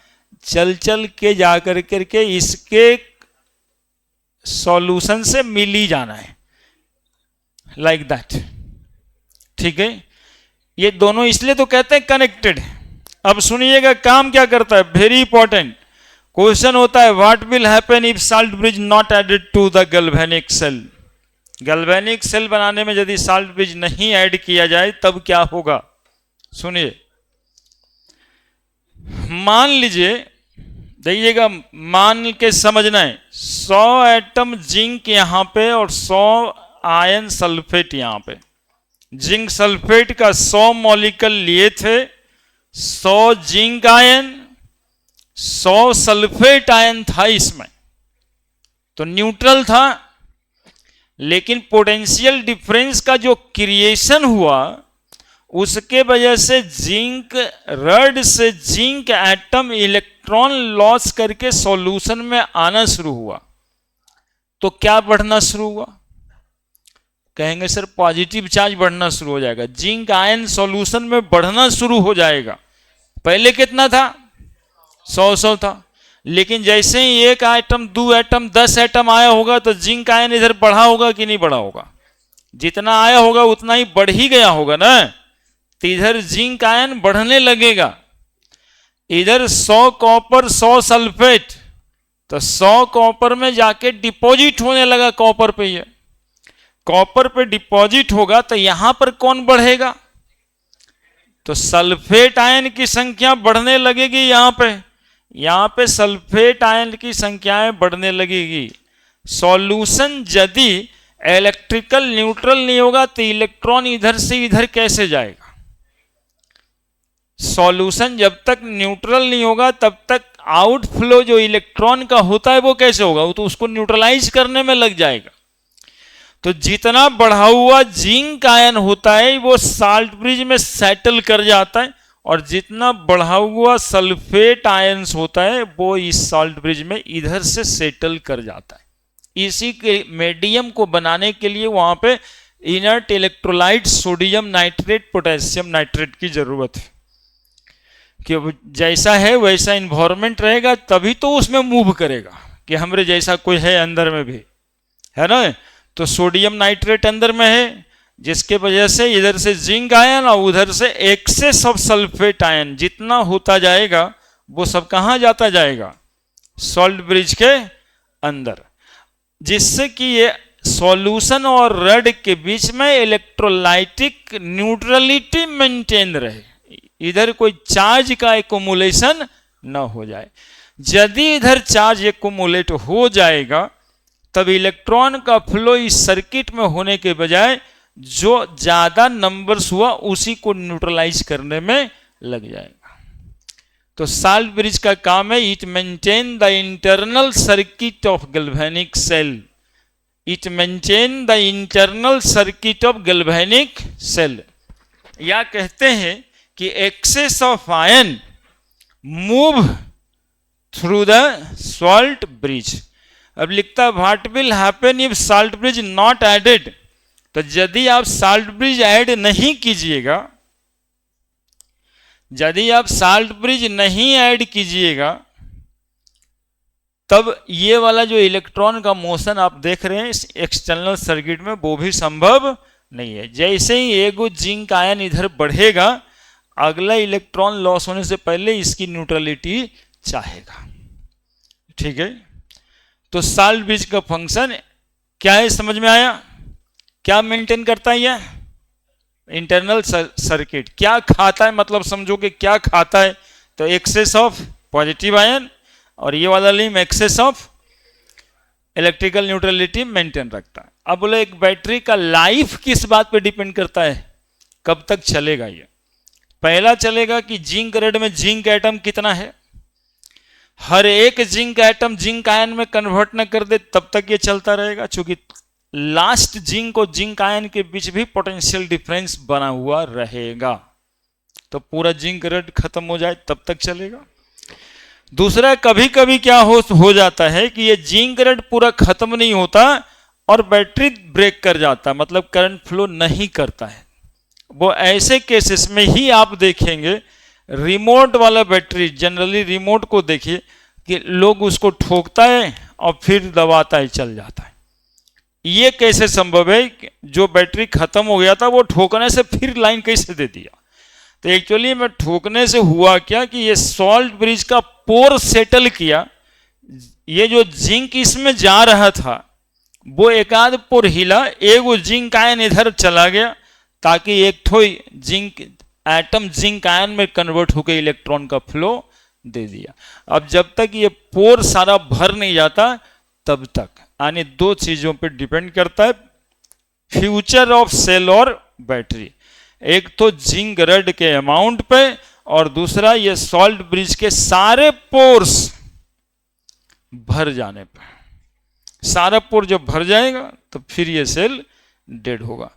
चल चल के जाकर करके इसके सॉल्यूशन से मिल ही जाना है, लाइक दैट। ठीक है, ये दोनों इसलिए तो कहते हैं कनेक्टेड। अब सुनिएगा काम क्या करता है, वेरी इंपॉर्टेंट क्वेश्चन होता है, what will happen if salt bridge not added to the galvanic cell. Galvanic cell बनाने में यदि साल्ट ब्रिज नहीं ऐड किया जाए तब क्या होगा। सुनिए, मान लीजिए, देखिएगा मान के समझना है, 100 एटम जिंक यहां पे और 100 आयन सल्फेट यहां पे। जिंक सल्फेट का 100 मॉलिक्यूल लिए थे, 100 जिंक आयन 100 सल्फेट आयन था इसमें, तो न्यूट्रल था। लेकिन पोटेंशियल डिफरेंस का जो क्रिएशन हुआ उसके वजह से जिंक रड से जिंक एटम इलेक्ट्रॉन लॉस करके सॉल्यूशन में आना शुरू हुआ। तो क्या बढ़ना शुरू हुआ, कहेंगे सर पॉजिटिव चार्ज बढ़ना शुरू हो जाएगा, जिंक आयन सॉल्यूशन में बढ़ना शुरू हो जाएगा। पहले कितना था, 100 था, लेकिन जैसे ही एक एटम 2 एटम 10 एटम आया होगा तो जिंक आयन इधर बढ़ा होगा कि नहीं बढ़ा होगा, जितना आया होगा उतना ही बढ़ ही गया होगा ना, तो इधर जिंक आयन बढ़ने लगेगा। इधर 100 कॉपर 100 सल्फेट, तो 100 कॉपर में जाके डिपॉजिट होने लगा कॉपर पे, ये कॉपर पे डिपॉजिट होगा तो यहां पर कौन बढ़ेगा, तो सल्फेट आयन की संख्या बढ़ने लगेगी। यहां पे सल्फेट आयन की संख्याएं बढ़ने लगेगी। सॉल्यूशन यदि इलेक्ट्रिकल न्यूट्रल नहीं होगा तो इलेक्ट्रॉन इधर से इधर कैसे जाएगा। सॉल्यूशन जब तक न्यूट्रल नहीं होगा तब तक आउटफ्लो जो इलेक्ट्रॉन का होता है वो कैसे होगा, वो तो उसको न्यूट्रलाइज करने में लग जाएगा। तो जितना बढ़ा हुआ जिंक आयन होता है वो साल्ट ब्रिज में सेटल कर जाता है, और जितना बढ़ा हुआ सल्फेट आयंस होता है वो इस साल्ट ब्रिज में इधर से सेटल कर जाता है। इसी के मीडियम को बनाने के लिए वहां पे inert electrolyte sodium nitrate potassium nitrate की जरूरत है, कि जैसा है वैसा इन्वायरमेंट रहेगा तभी तो उसमें मूव करेगा, कि हमरे जैसा कोई है अंदर में भी, है ना। तो सोडियम नाइट्रेट अंदर में है, जिसके वजह से इधर से जिंक आयन और उधर से एक्सेस ऑफ सल्फेट आयन जितना होता जाएगा वो सब कहां जाता जाएगा, सॉल्ट ब्रिज के अंदर, जिससे कि ये सॉल्यूशन और रड के बीच में इलेक्ट्रोलाइटिक न्यूट्रलिटी मेंटेन रहे, इधर कोई चार्ज का एकोमुलेशन न हो जाए। यदि इधर चार्ज एकोमुलेट हो जाएगा तब इलेक्ट्रॉन का फ्लो इस सर्किट में होने के बजाय जो ज्यादा नंबर्स हुआ उसी को न्यूट्रलाइज करने में लग जाएगा। तो साल्ट ब्रिज का काम है, it maintain the internal circuit of galvanic cell, it maintain the internal circuit of galvanic cell. या कहते हैं कि excess of ion move through the salt bridge. अब लिखता है what will happen if salt bridge not added, तो यदि आप साल्ट ब्रिज ऐड नहीं कीजिएगा, यदि आप साल्ट ब्रिज नहीं ऐड कीजिएगा तब ये वाला जो इलेक्ट्रॉन का मोशन आप देख रहे हैं एक्सटर्नल सर्किट में वो भी संभव नहीं है। जैसे ही एगो जिंक आयन इधर बढ़ेगा अगला इलेक्ट्रॉन लॉस होने से पहले इसकी न्यूट्रलिटी चाहेगा। ठीक है, तो साल्ट ब्रिज का फंक्शन क्या है समझ में आया, क्या मेंटेन करता है यह इंटरनल सर्किट, क्या खाता है, मतलब समझो कि क्या खाता है, तो एक्सेस ऑफ पॉजिटिव आयन और ये वाला लिम excess of electrical neutrality maintain रखता है। अब बोले एक बैटरी का लाइफ किस बात पे डिपेंड करता है, कब तक चलेगा ये। पहला चलेगा कि जिंक रेड में जिंक एटम कितना है, हर एक जिंक एटम जिंक आयन में कन्वर्ट न कर दे तब तक ये चलता रहेगा, क्योंकि लास्ट जिंक और जिंक आयन के बीच भी पोटेंशियल डिफरेंस बना हुआ रहेगा। तो पूरा जिंक रेड खत्म हो जाए तब तक चलेगा। दूसरा, कभी कभी क्या हो जाता है कि ये जिंक रेड पूरा खत्म नहीं होता और बैटरी ब्रेक कर जाता है, मतलब करंट फ्लो नहीं करता है। वो ऐसे केसेस में ही आप देखेंगे रिमोट वाला बैटरी, जनरली रिमोट को देखिए कि लोग उसको ठोकता है और फिर दबाता है, चल जाता है। ये कैसे संभव है? जो बैटरी खत्म हो गया था वो ठोकने से फिर लाइन कैसे दे दिया? तो एक्चुअली में ठोकने से हुआ क्या कि ये सॉल्ट ब्रिज का पोर सेटल किया, ये जो जिंक इसमें जा रहा था वो एक आध पोर हिला, एक वो जिंक आयन इधर चला गया ताकि एक थो जिंक एटम जिंक आयन में कन्वर्ट होकर इलेक्ट्रॉन का फ्लो दे दिया। अब जब तक ये पोर सारा भर नहीं जाता तब तक, यानी दो चीजों पे डिपेंड करता है फ्यूचर ऑफ सेल और बैटरी। एक तो जिंक रेड के अमाउंट पे और दूसरा ये सॉल्ट ब्रिज के सारे पोर्स भर जाने पे। सारा पोर जब भर जाएगा तो फिर ये सेल डेड होगा।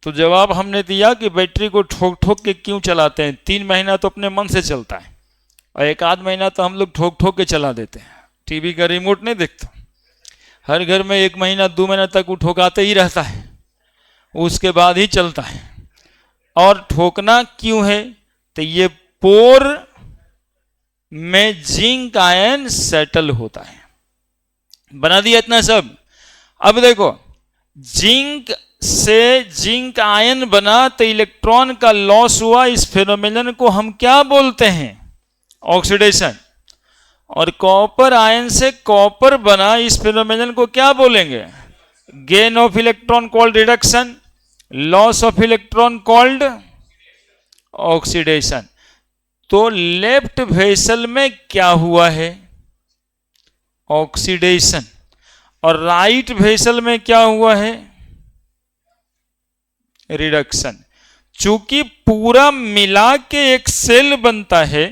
तो जवाब हमने दिया कि बैटरी को ठोक ठोक के क्यों चलाते हैं? 3 महीना तो अपने मन से चलता है और एक आध महीना तो हम लोग ठोक ठोक के चला देते हैं। टीवी का रिमोट नहीं देखता, हर घर में 1 महीना 2 महीना तक वो ठोकाते ही रहता है, उसके बाद ही चलता है। और ठोकना क्यों है? तो ये पोर में जिंक आयन सेटल होता है। बना दिया इतना सब। अब देखो, जिंक से जिंक आयन बना तो इलेक्ट्रॉन का लॉस हुआ, इस फेनोमेनन को हम क्या बोलते हैं? ऑक्सीडेशन। और कॉपर आयन से कॉपर बना, इस फेनोमेनन को क्या बोलेंगे? Gain of electron called reduction, loss of electron called oxidation. तो लेफ्ट वेसल में क्या हुआ है? ऑक्सीडेशन। और राइट वेसल में क्या हुआ है? रिडक्शन। चूंकि पूरा मिला के एक सेल बनता है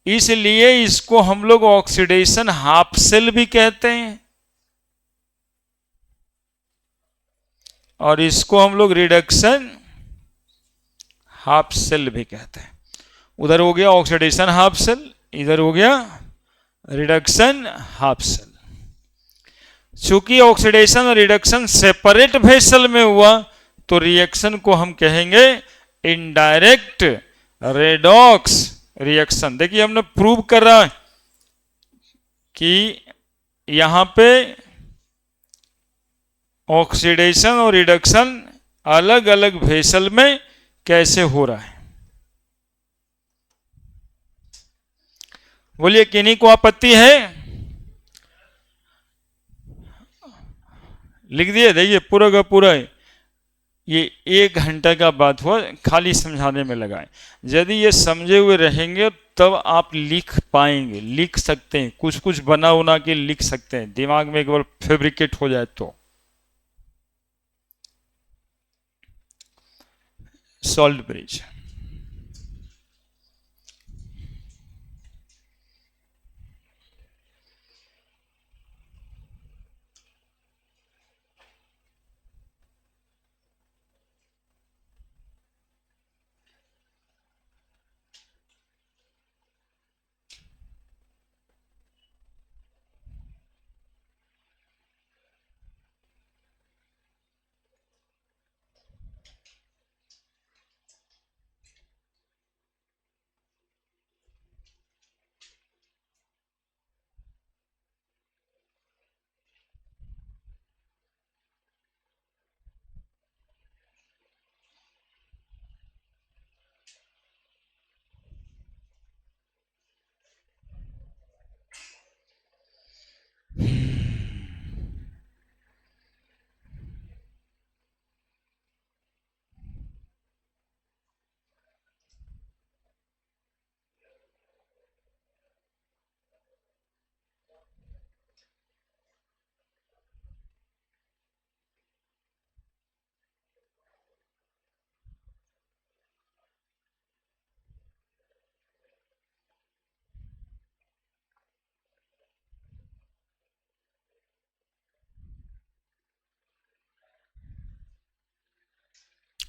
इसलिए इसको हम लोग ऑक्सीडेशन हाफ सेल भी कहते हैं और इसको हम लोग रिडक्शन हाफ सेल भी कहते हैं। उधर हो गया ऑक्सीडेशन हाफ सेल, इधर हो गया रिडक्शन हाफ सेल। चूंकि ऑक्सीडेशन और रिडक्शन सेपरेट वेसल में हुआ तो रिएक्शन को हम कहेंगे इनडायरेक्ट रेडॉक्स रिएक्शन। देखिए हमने प्रूव कर रहा है कि यहां पे ऑक्सीडेशन और रिडक्शन अलग अलग वेसल में कैसे हो रहा है। बोलिए किन्हीं को आपत्ति है? लिख दिए। देखिए पूरा का पूरा ये 1 घंटे का बात हुआ, खाली समझाने में लगाए। यदि ये समझे हुए रहेंगे तब आप लिख पाएंगे, लिख सकते हैं, कुछ कुछ बना उना के लिख सकते हैं, दिमाग में एक बार फैब्रिकेट हो जाए तो। सॉल्ट ब्रिज,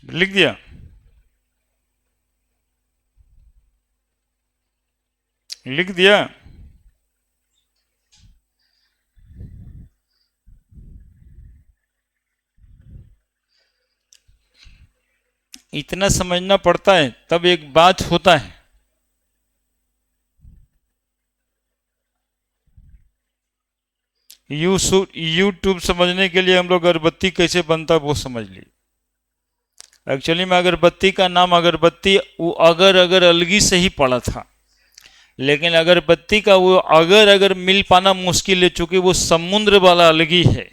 लिख दिया। लिख दिया। इतना समझना पड़ता है, तब एक बात होता है। यूट्यूब समझने के लिए हम लोग अगरबत्ती कैसे बनता वो समझ लिए। एक्चुअली में अगरबत्ती का नाम अगरबत्ती वो अगर अगर अलगी से ही पड़ा था, लेकिन अगरबत्ती का वो अगर अगर मिल पाना मुश्किल है, चूंकि वो समुद्र वाला अलगी है,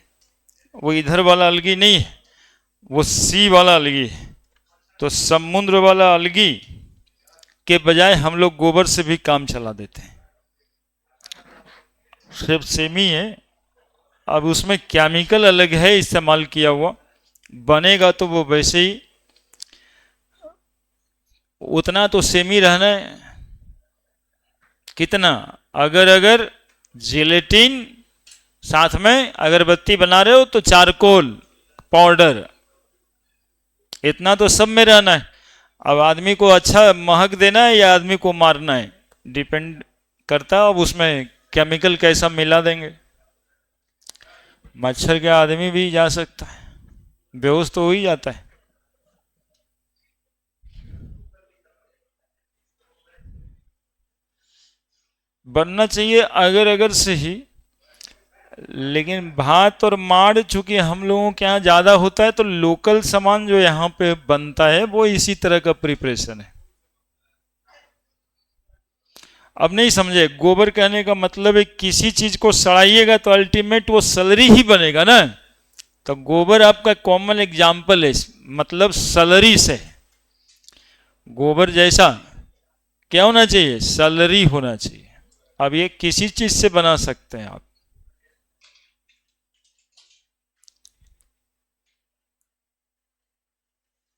वो इधर वाला अलगी नहीं है, वो सी वाला अलगी है। तो समुद्र वाला अलगी के बजाय हम लोग गोबर से भी काम चला देते हैं, सिर्फ सेम ही है। अब उसमें केमिकल अलग है इस्तेमाल किया हुआ, बनेगा तो वो वैसे ही, उतना तो सेम ही रहना है। कितना? अगर अगर जिलेटिन, साथ में अगरबत्ती बना रहे हो तो चारकोल पाउडर, इतना तो सब में रहना है। अब आदमी को अच्छा महक देना है या आदमी को मारना है, डिपेंड करता है अब उसमें केमिकल कैसा मिला देंगे। मच्छर के आदमी भी जा सकता है, बेहोश तो हो ही जाता है। बनना चाहिए अगर अगर से ही, लेकिन भात और माड़ चूंकि हम लोगों के यहाँ ज्यादा होता है, तो लोकल सामान जो यहाँ पे बनता है वो इसी तरह का प्रिपरेशन है। अब नहीं समझे, गोबर कहने का मतलब है किसी चीज को सड़ाइएगा तो अल्टीमेट वो सलरी ही बनेगा ना। तो गोबर आपका कॉमन एग्जाम्पल है, मतलब सलरी से। गोबर जैसा क्या होना चाहिए? सलरी होना चाहिए। अब ये किसी चीज से बना सकते हैं आप।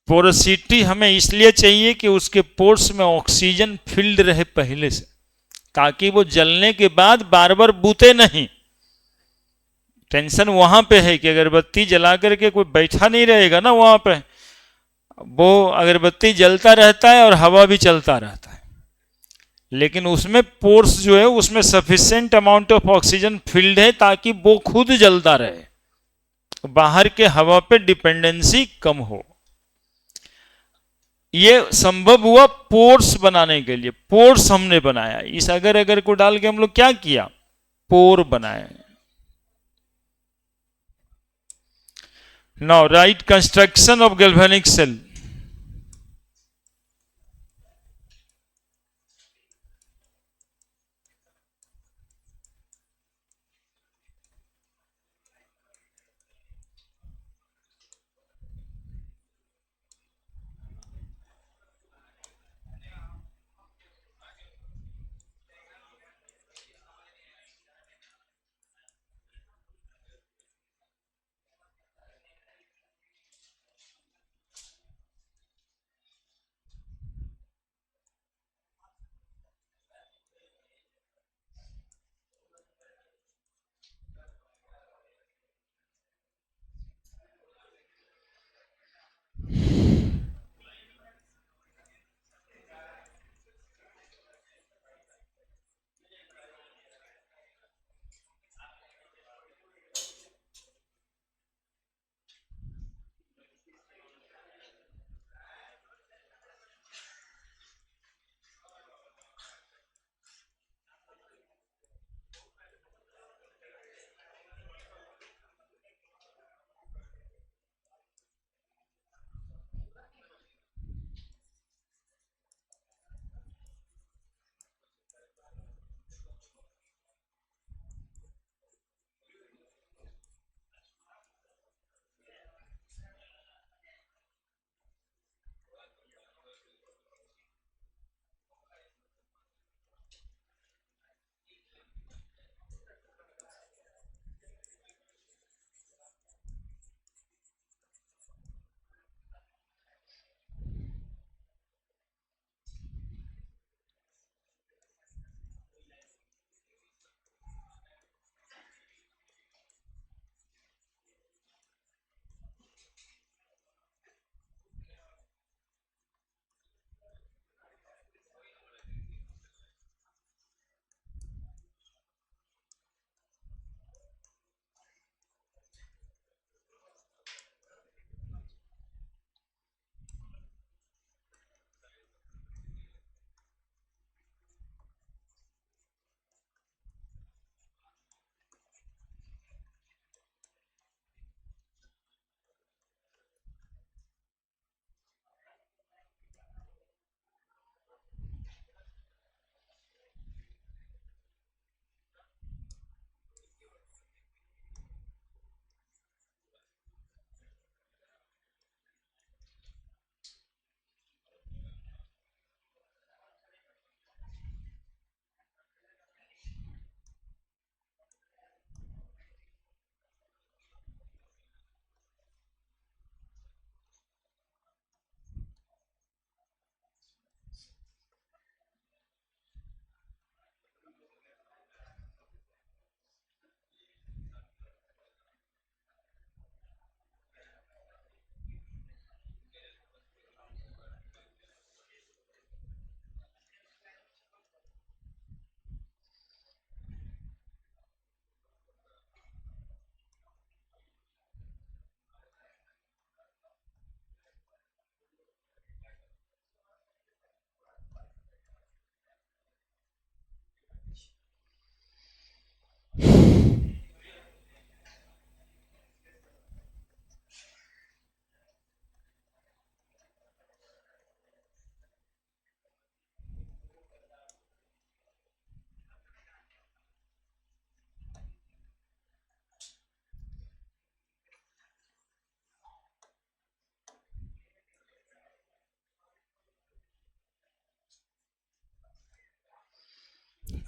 पोरोसिटी हमें इसलिए चाहिए कि उसके पोर्स में ऑक्सीजन फिल्ड रहे पहले से, ताकि वो जलने के बाद बार बार बूते नहीं। टेंशन वहां पे है कि अगरबत्ती जला करके कोई बैठा नहीं रहेगा ना वहां पे, वो अगरबत्ती जलता रहता है और हवा भी चलता रहता है, लेकिन उसमें पोर्स जो है उसमें sufficient amount of oxygen field है ताकि वो खुद जलता रहे, बाहर के हवा पे डिपेंडेंसी कम हो। ये संभव हुआ पोर्स बनाने के लिए। पोर्स हमने बनाया, इस अगर अगर को डाल के हम लोग क्या किया? पोर बनाए। Now write construction of galvanic cell.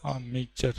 Armature.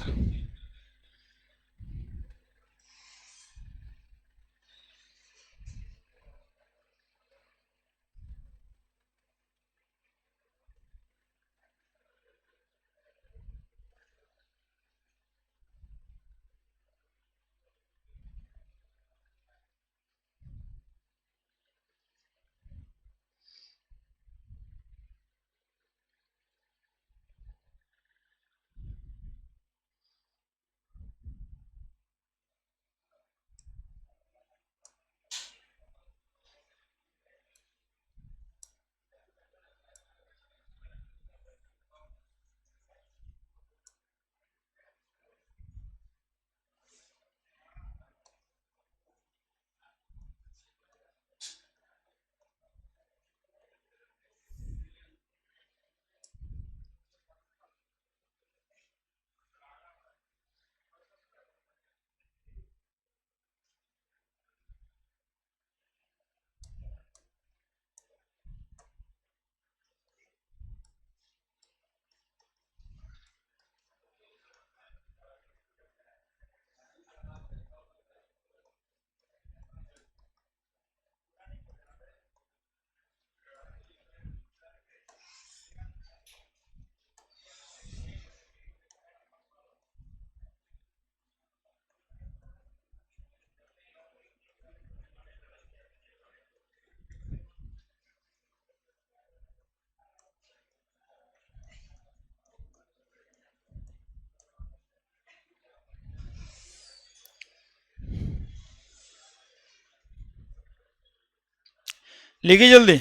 लिखिए जल्दी।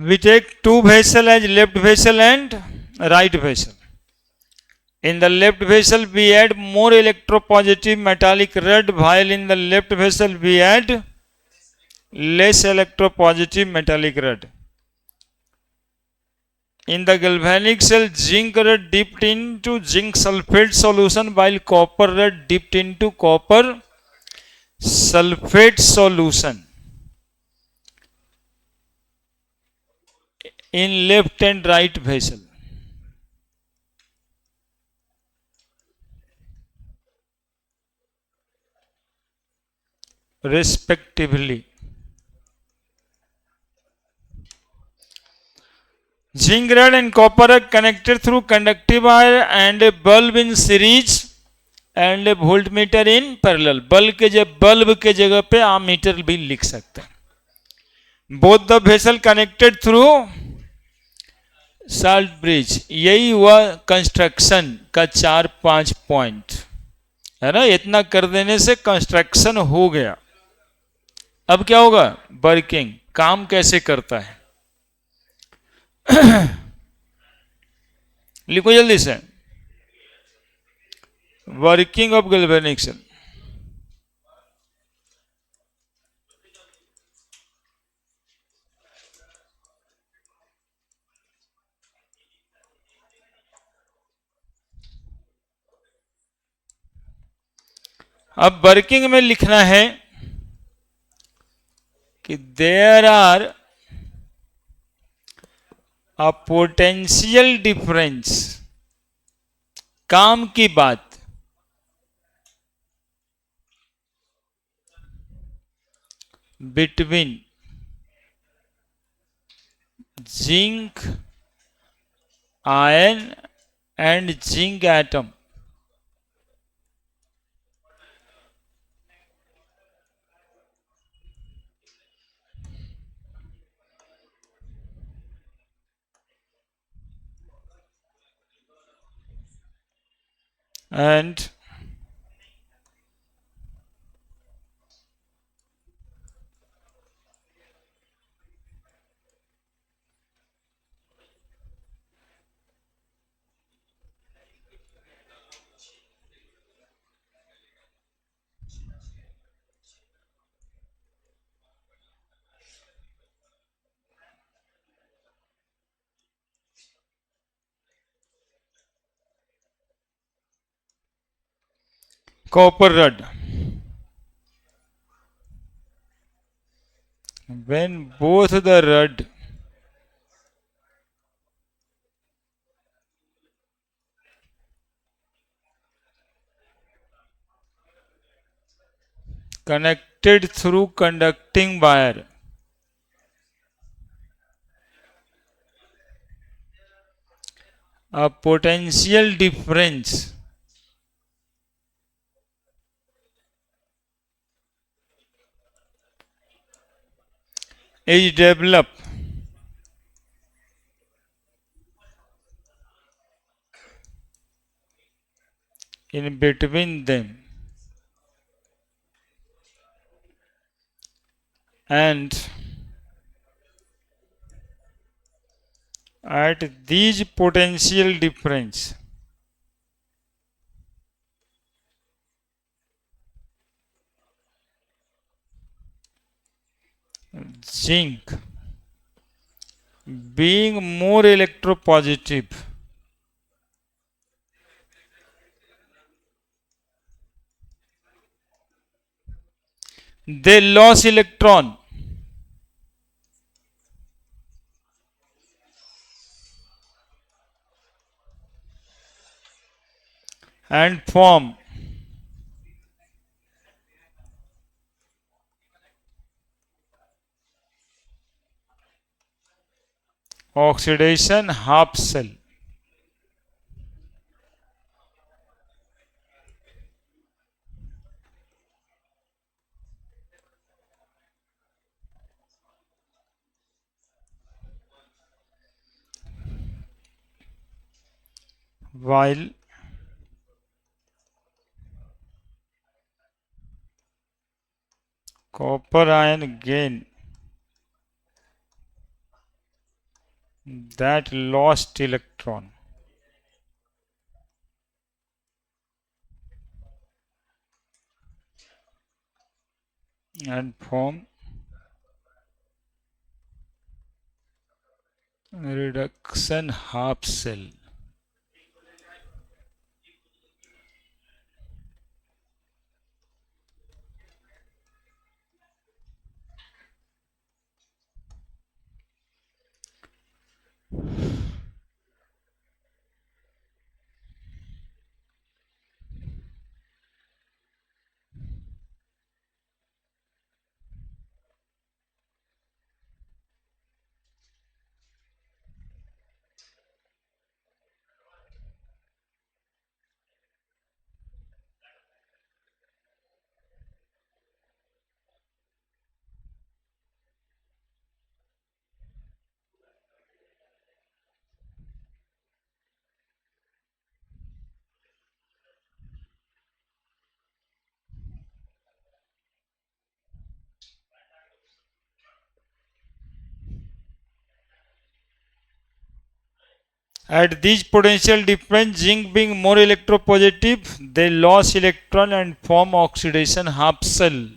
We take two vessel as left vessel and right vessel. In the left vessel we add more electropositive metallic red, while in the left vessel we add less electropositive metallic red. In the galvanic cell, zinc red dipped into zinc sulfate solution, while copper red dipped into copper sulfate solution in left and right vessel. Respectively. Zinc rod and copper are connected through conductive wire and a bulb in series and a voltmeter in parallel. Bulb के जगह पे आप metre भी लिख सकते हैं. Both the vessel connected through salt bridge. यही हुआ कंस्ट्रक्शन का 4-5 पॉइंट है ना. इतना कर देने से कंस्ट्रक्शन हो गया. अब क्या होगा? वर्किंग. काम कैसे करता है लिखो जल्दी से. Working of galvanic cell. अब वर्किंग में लिखना है कि there are a potential difference. काम की बात. Between zinc ion and zinc atom. and copper rod. When both the rod connected through conducting wire, a potential difference is developed in between them, and at these potential difference, zinc being more electropositive, they lost electron and form oxidation half cell. While copper ion gain that lost electron and form reduction half cell. At these potential difference, zinc being more electropositive, they lost electron and form oxidation half cell.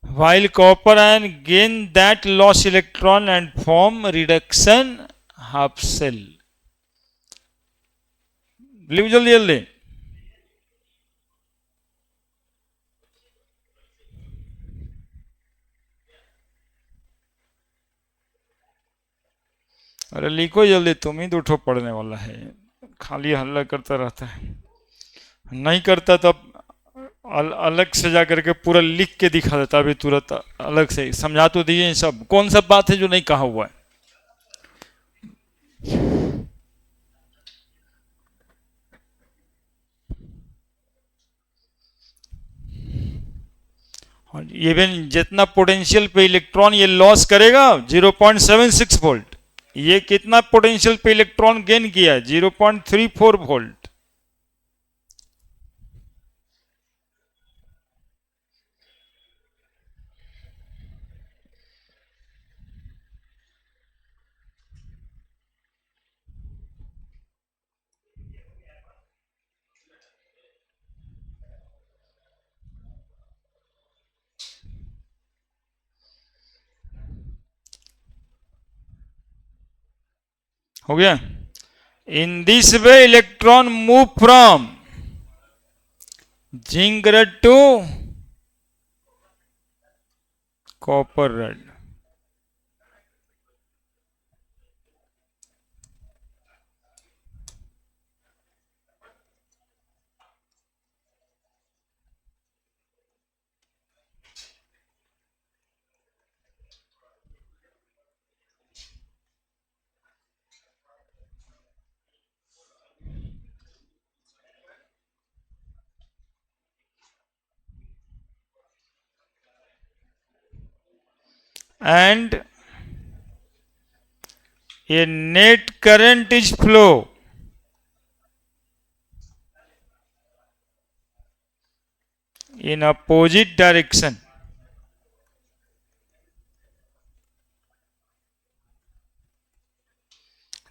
While copper ion gain that lost electron and form reduction half cell. लिख जल्दी जल्दी. अरे लिखो जल्दी, तुम ही तो उठो पढ़ने वाला है, खाली हल्ला करता रहता है. नहीं करता तो अलग से जा करके पूरा लिख के दिखा देता, अभी तुरंत अलग से समझा तो दिए. सब कौन सा बात है जो नहीं कहा हुआ है. इवन जितना पोटेंशियल पे इलेक्ट्रॉन ये लॉस करेगा 0.76 वोल्ट, ये कितना पोटेंशियल पे इलेक्ट्रॉन गेन किया 0.34 वोल्ट. हो गया। In this way electron move from zinc rod to copper rod. And a net current is flow in opposite direction,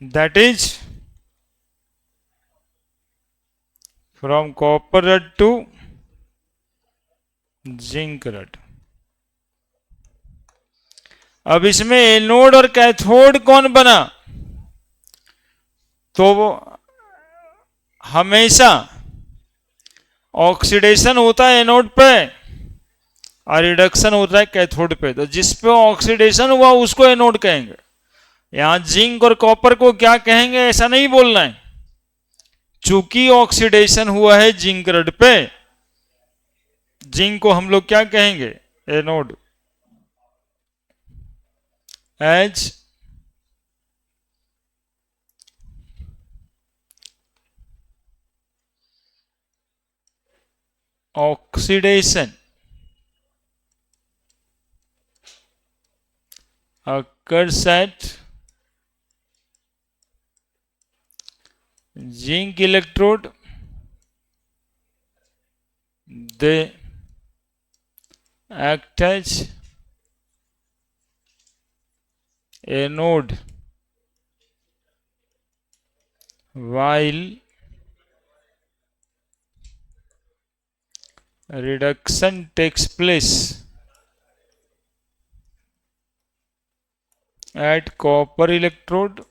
that is from copper rod to zinc rod. अब इसमें anode और cathode कौन बना? तो वो हमेशा ऑक्सीडेशन होता है एनोड पे और रिडक्शन होता है कैथोड पे। तो जिस पे ऑक्सीडेशन हुआ उसको एनोड कहेंगे। यहां जिंक और कॉपर को क्या कहेंगे ऐसा नहीं बोलना है। चूंकि ऑक्सीडेशन हुआ है जिंक रड पे, जिंक को हम लोग क्या कहेंगे? Anode. As oxidation occurs at zinc electrode, they act as anode while reduction takes place at copper electrode,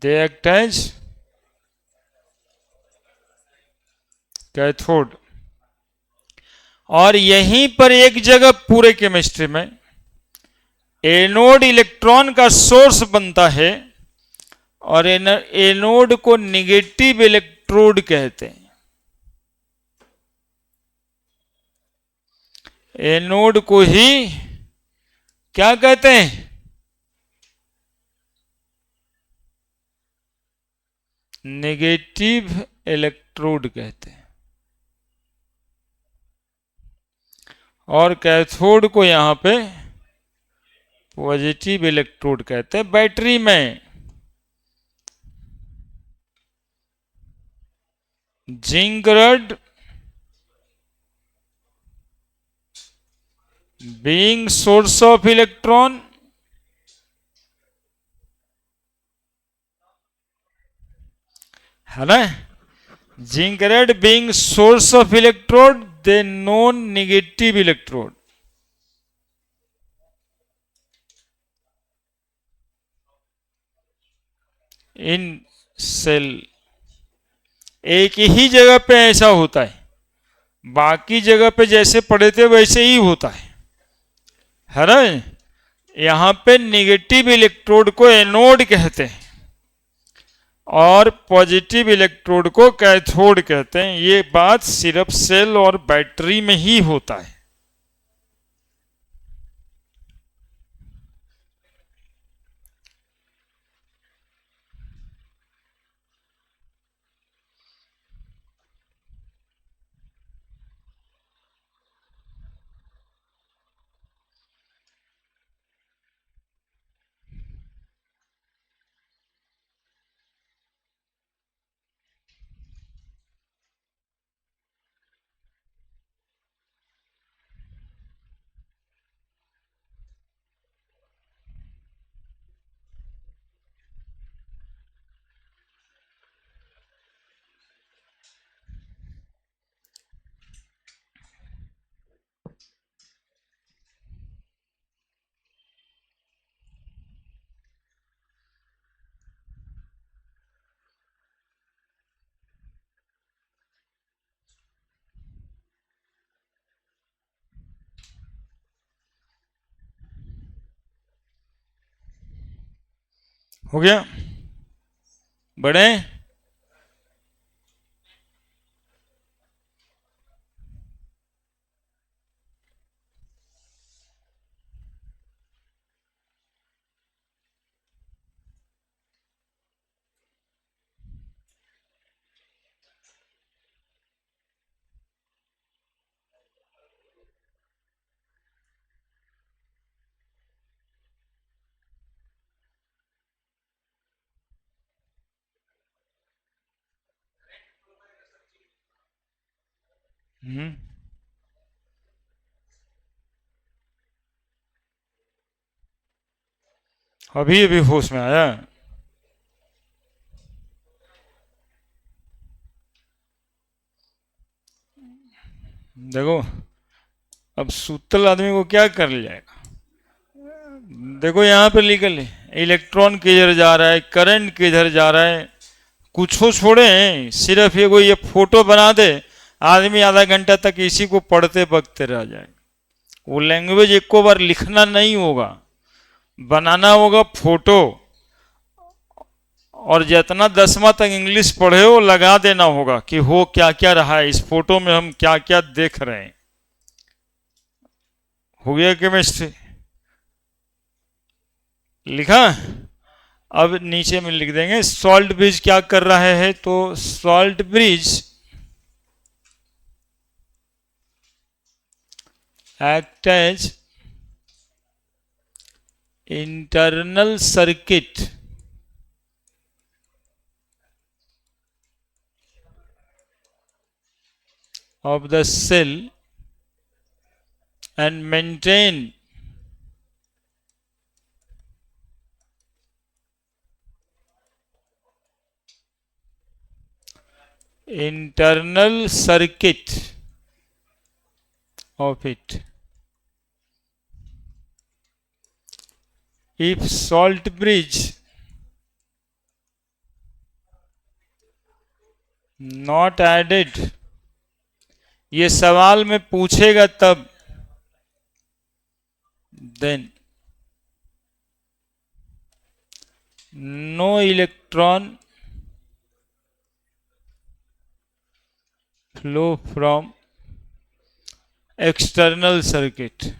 they act as cathode. और यहीं पर एक जगह पूरे केमिस्ट्री में एनोड इलेक्ट्रॉन का सोर्स बनता है और एनोड को निगेटिव इलेक्ट्रोड कहते हैं। एनोड को ही क्या कहते हैं? नेगेटिव इलेक्ट्रोड कहते हैं। और कैथोड को यहां पे पॉजिटिव इलेक्ट्रोड कहते हैं। बैटरी में zinc rod being source of electron, है ना? Zinc rod being source of electrode, the non-negative electrode. In cell एक ही जगह पे ऐसा होता है, बाकी जगह पे जैसे पढ़े थे वैसे ही होता है ना? यहां पे नेगेटिव इलेक्ट्रोड को एनोड कहते हैं और पॉजिटिव इलेक्ट्रोड को कैथोड कहते हैं। ये बात सिर्फ सेल और बैटरी में ही होता है। हो गया? बड़े? हम्म। अभी अभी होश में आया। देखो, अब सूतल आदमी को क्या कर जाएगा? देखो यहाँ पे लिखल है इलेक्ट्रॉन किधर जा रहा है, करंट किधर जा रहा है, कुछ हो छोड़े हैं, सिर्फ ये कोई ये फोटो बना दे, आदमी आधा घंटा तक इसी को पढ़ते बकते रह जाए। वो लैंग्वेज एको बार लिखना नहीं होगा, बनाना होगा फोटो, और जितना 10वां तक इंग्लिश पढ़े हो लगा देना होगा कि हो क्या क्या रहा है, इस फोटो में हम क्या क्या देख रहे हैं। हो गया केमिस्ट्री लिखा। अब नीचे में लिख देंगे सॉल्ट ब्रिज क्या कर रहा है, तो salt bridge act as internal circuit of the cell and maintain internal circuit of it. If salt bridge not added, ये सवाल में पूछेगा तब, then no electron flow from external circuit.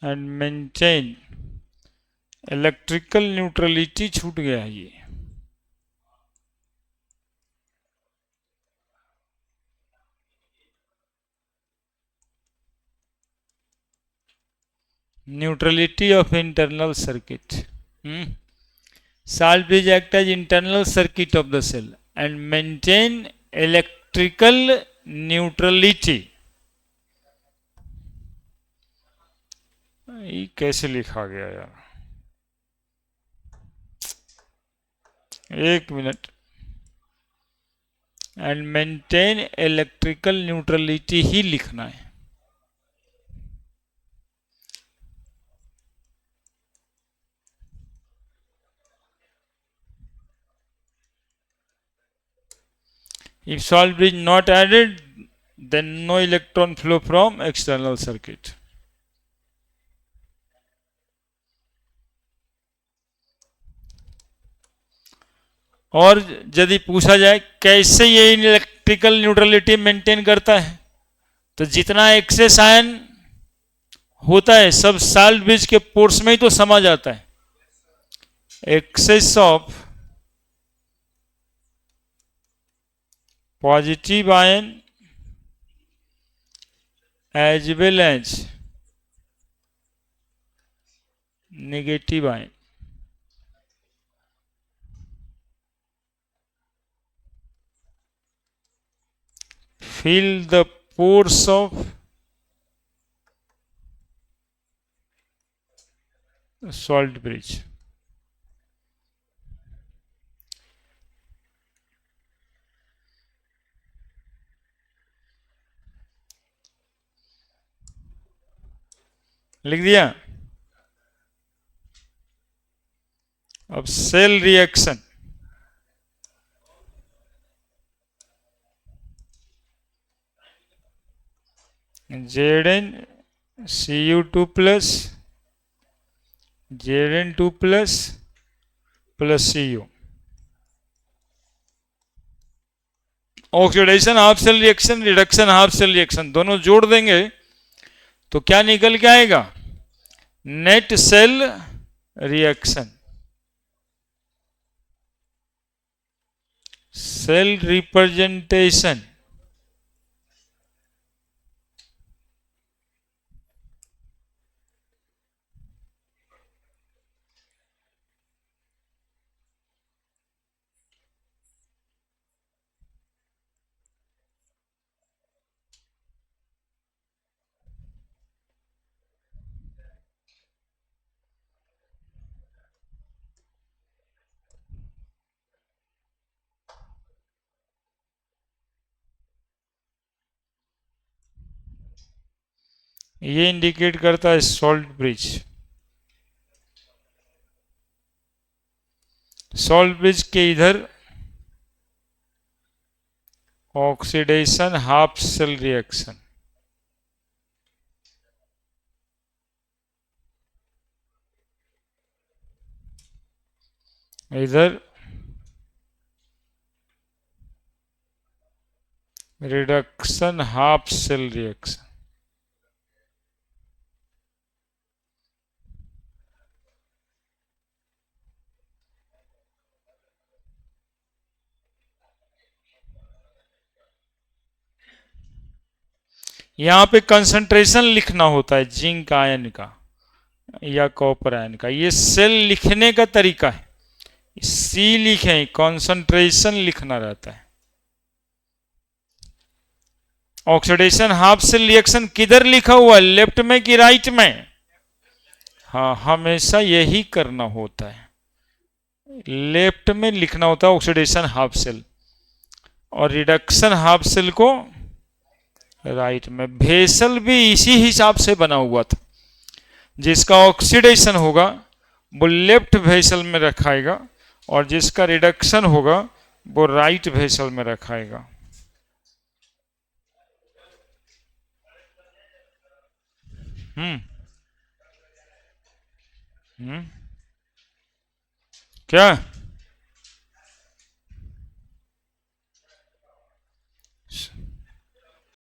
And maintain electrical neutrality छूट गया है ये। Neutrality of internal circuit. Salt bridge act as internal circuit of the cell and maintain electrical neutrality। ये कैसे लिखा गया यार, एक minute. And maintain electrical neutrality ही लिखना है। If salt bridge not added, then no electron flow from external circuit। और यदि पूछा जाए कैसे ये इलेक्ट्रिकल न्यूट्रलिटी मेंटेन करता है, तो जितना एक्सेस आयन होता है सब साल्ट ब्रिज के पोर्स में ही तो समा जाता है। Excess of positive ion as well as negative ion fill the pores of salt bridge। लिख दिया। अब cell reaction, Zn Cu2 Zn2 plus Cu, oxidation half cell reaction, reduction half cell reaction, दोनों जोड़ देंगे तो क्या निकल के आएगा? Net cell reaction. Cell representation, ये इंडिकेट करता है सॉल्ट ब्रिज। सॉल्ट ब्रिज के इधर ऑक्सीडेशन हाफ सेल रिएक्शन, इधर रिडक्शन हाफ सेल रिएक्शन। यहां पे कंसंट्रेशन लिखना होता है जिंक आयन का या कॉपर आयन का, ये सेल लिखने का तरीका है। सी लिखें, कंसंट्रेशन लिखना रहता है। ऑक्सीडेशन हाफ सेल रिएक्शन किधर लिखा हुआ है, लेफ्ट में कि राइट में? हाँ, हमेशा यही करना होता है, लेफ्ट में लिखना होता है ऑक्सीडेशन हाफ सेल, और रिडक्शन हाफ सेल को राइट में। वेसल भी इसी हिसाब से बना हुआ था, जिसका ऑक्सीडेशन होगा वो लेफ्ट वेसल में रखाएगा और जिसका रिडक्शन होगा वो राइट वेसल में रखाएगा। हम्म क्या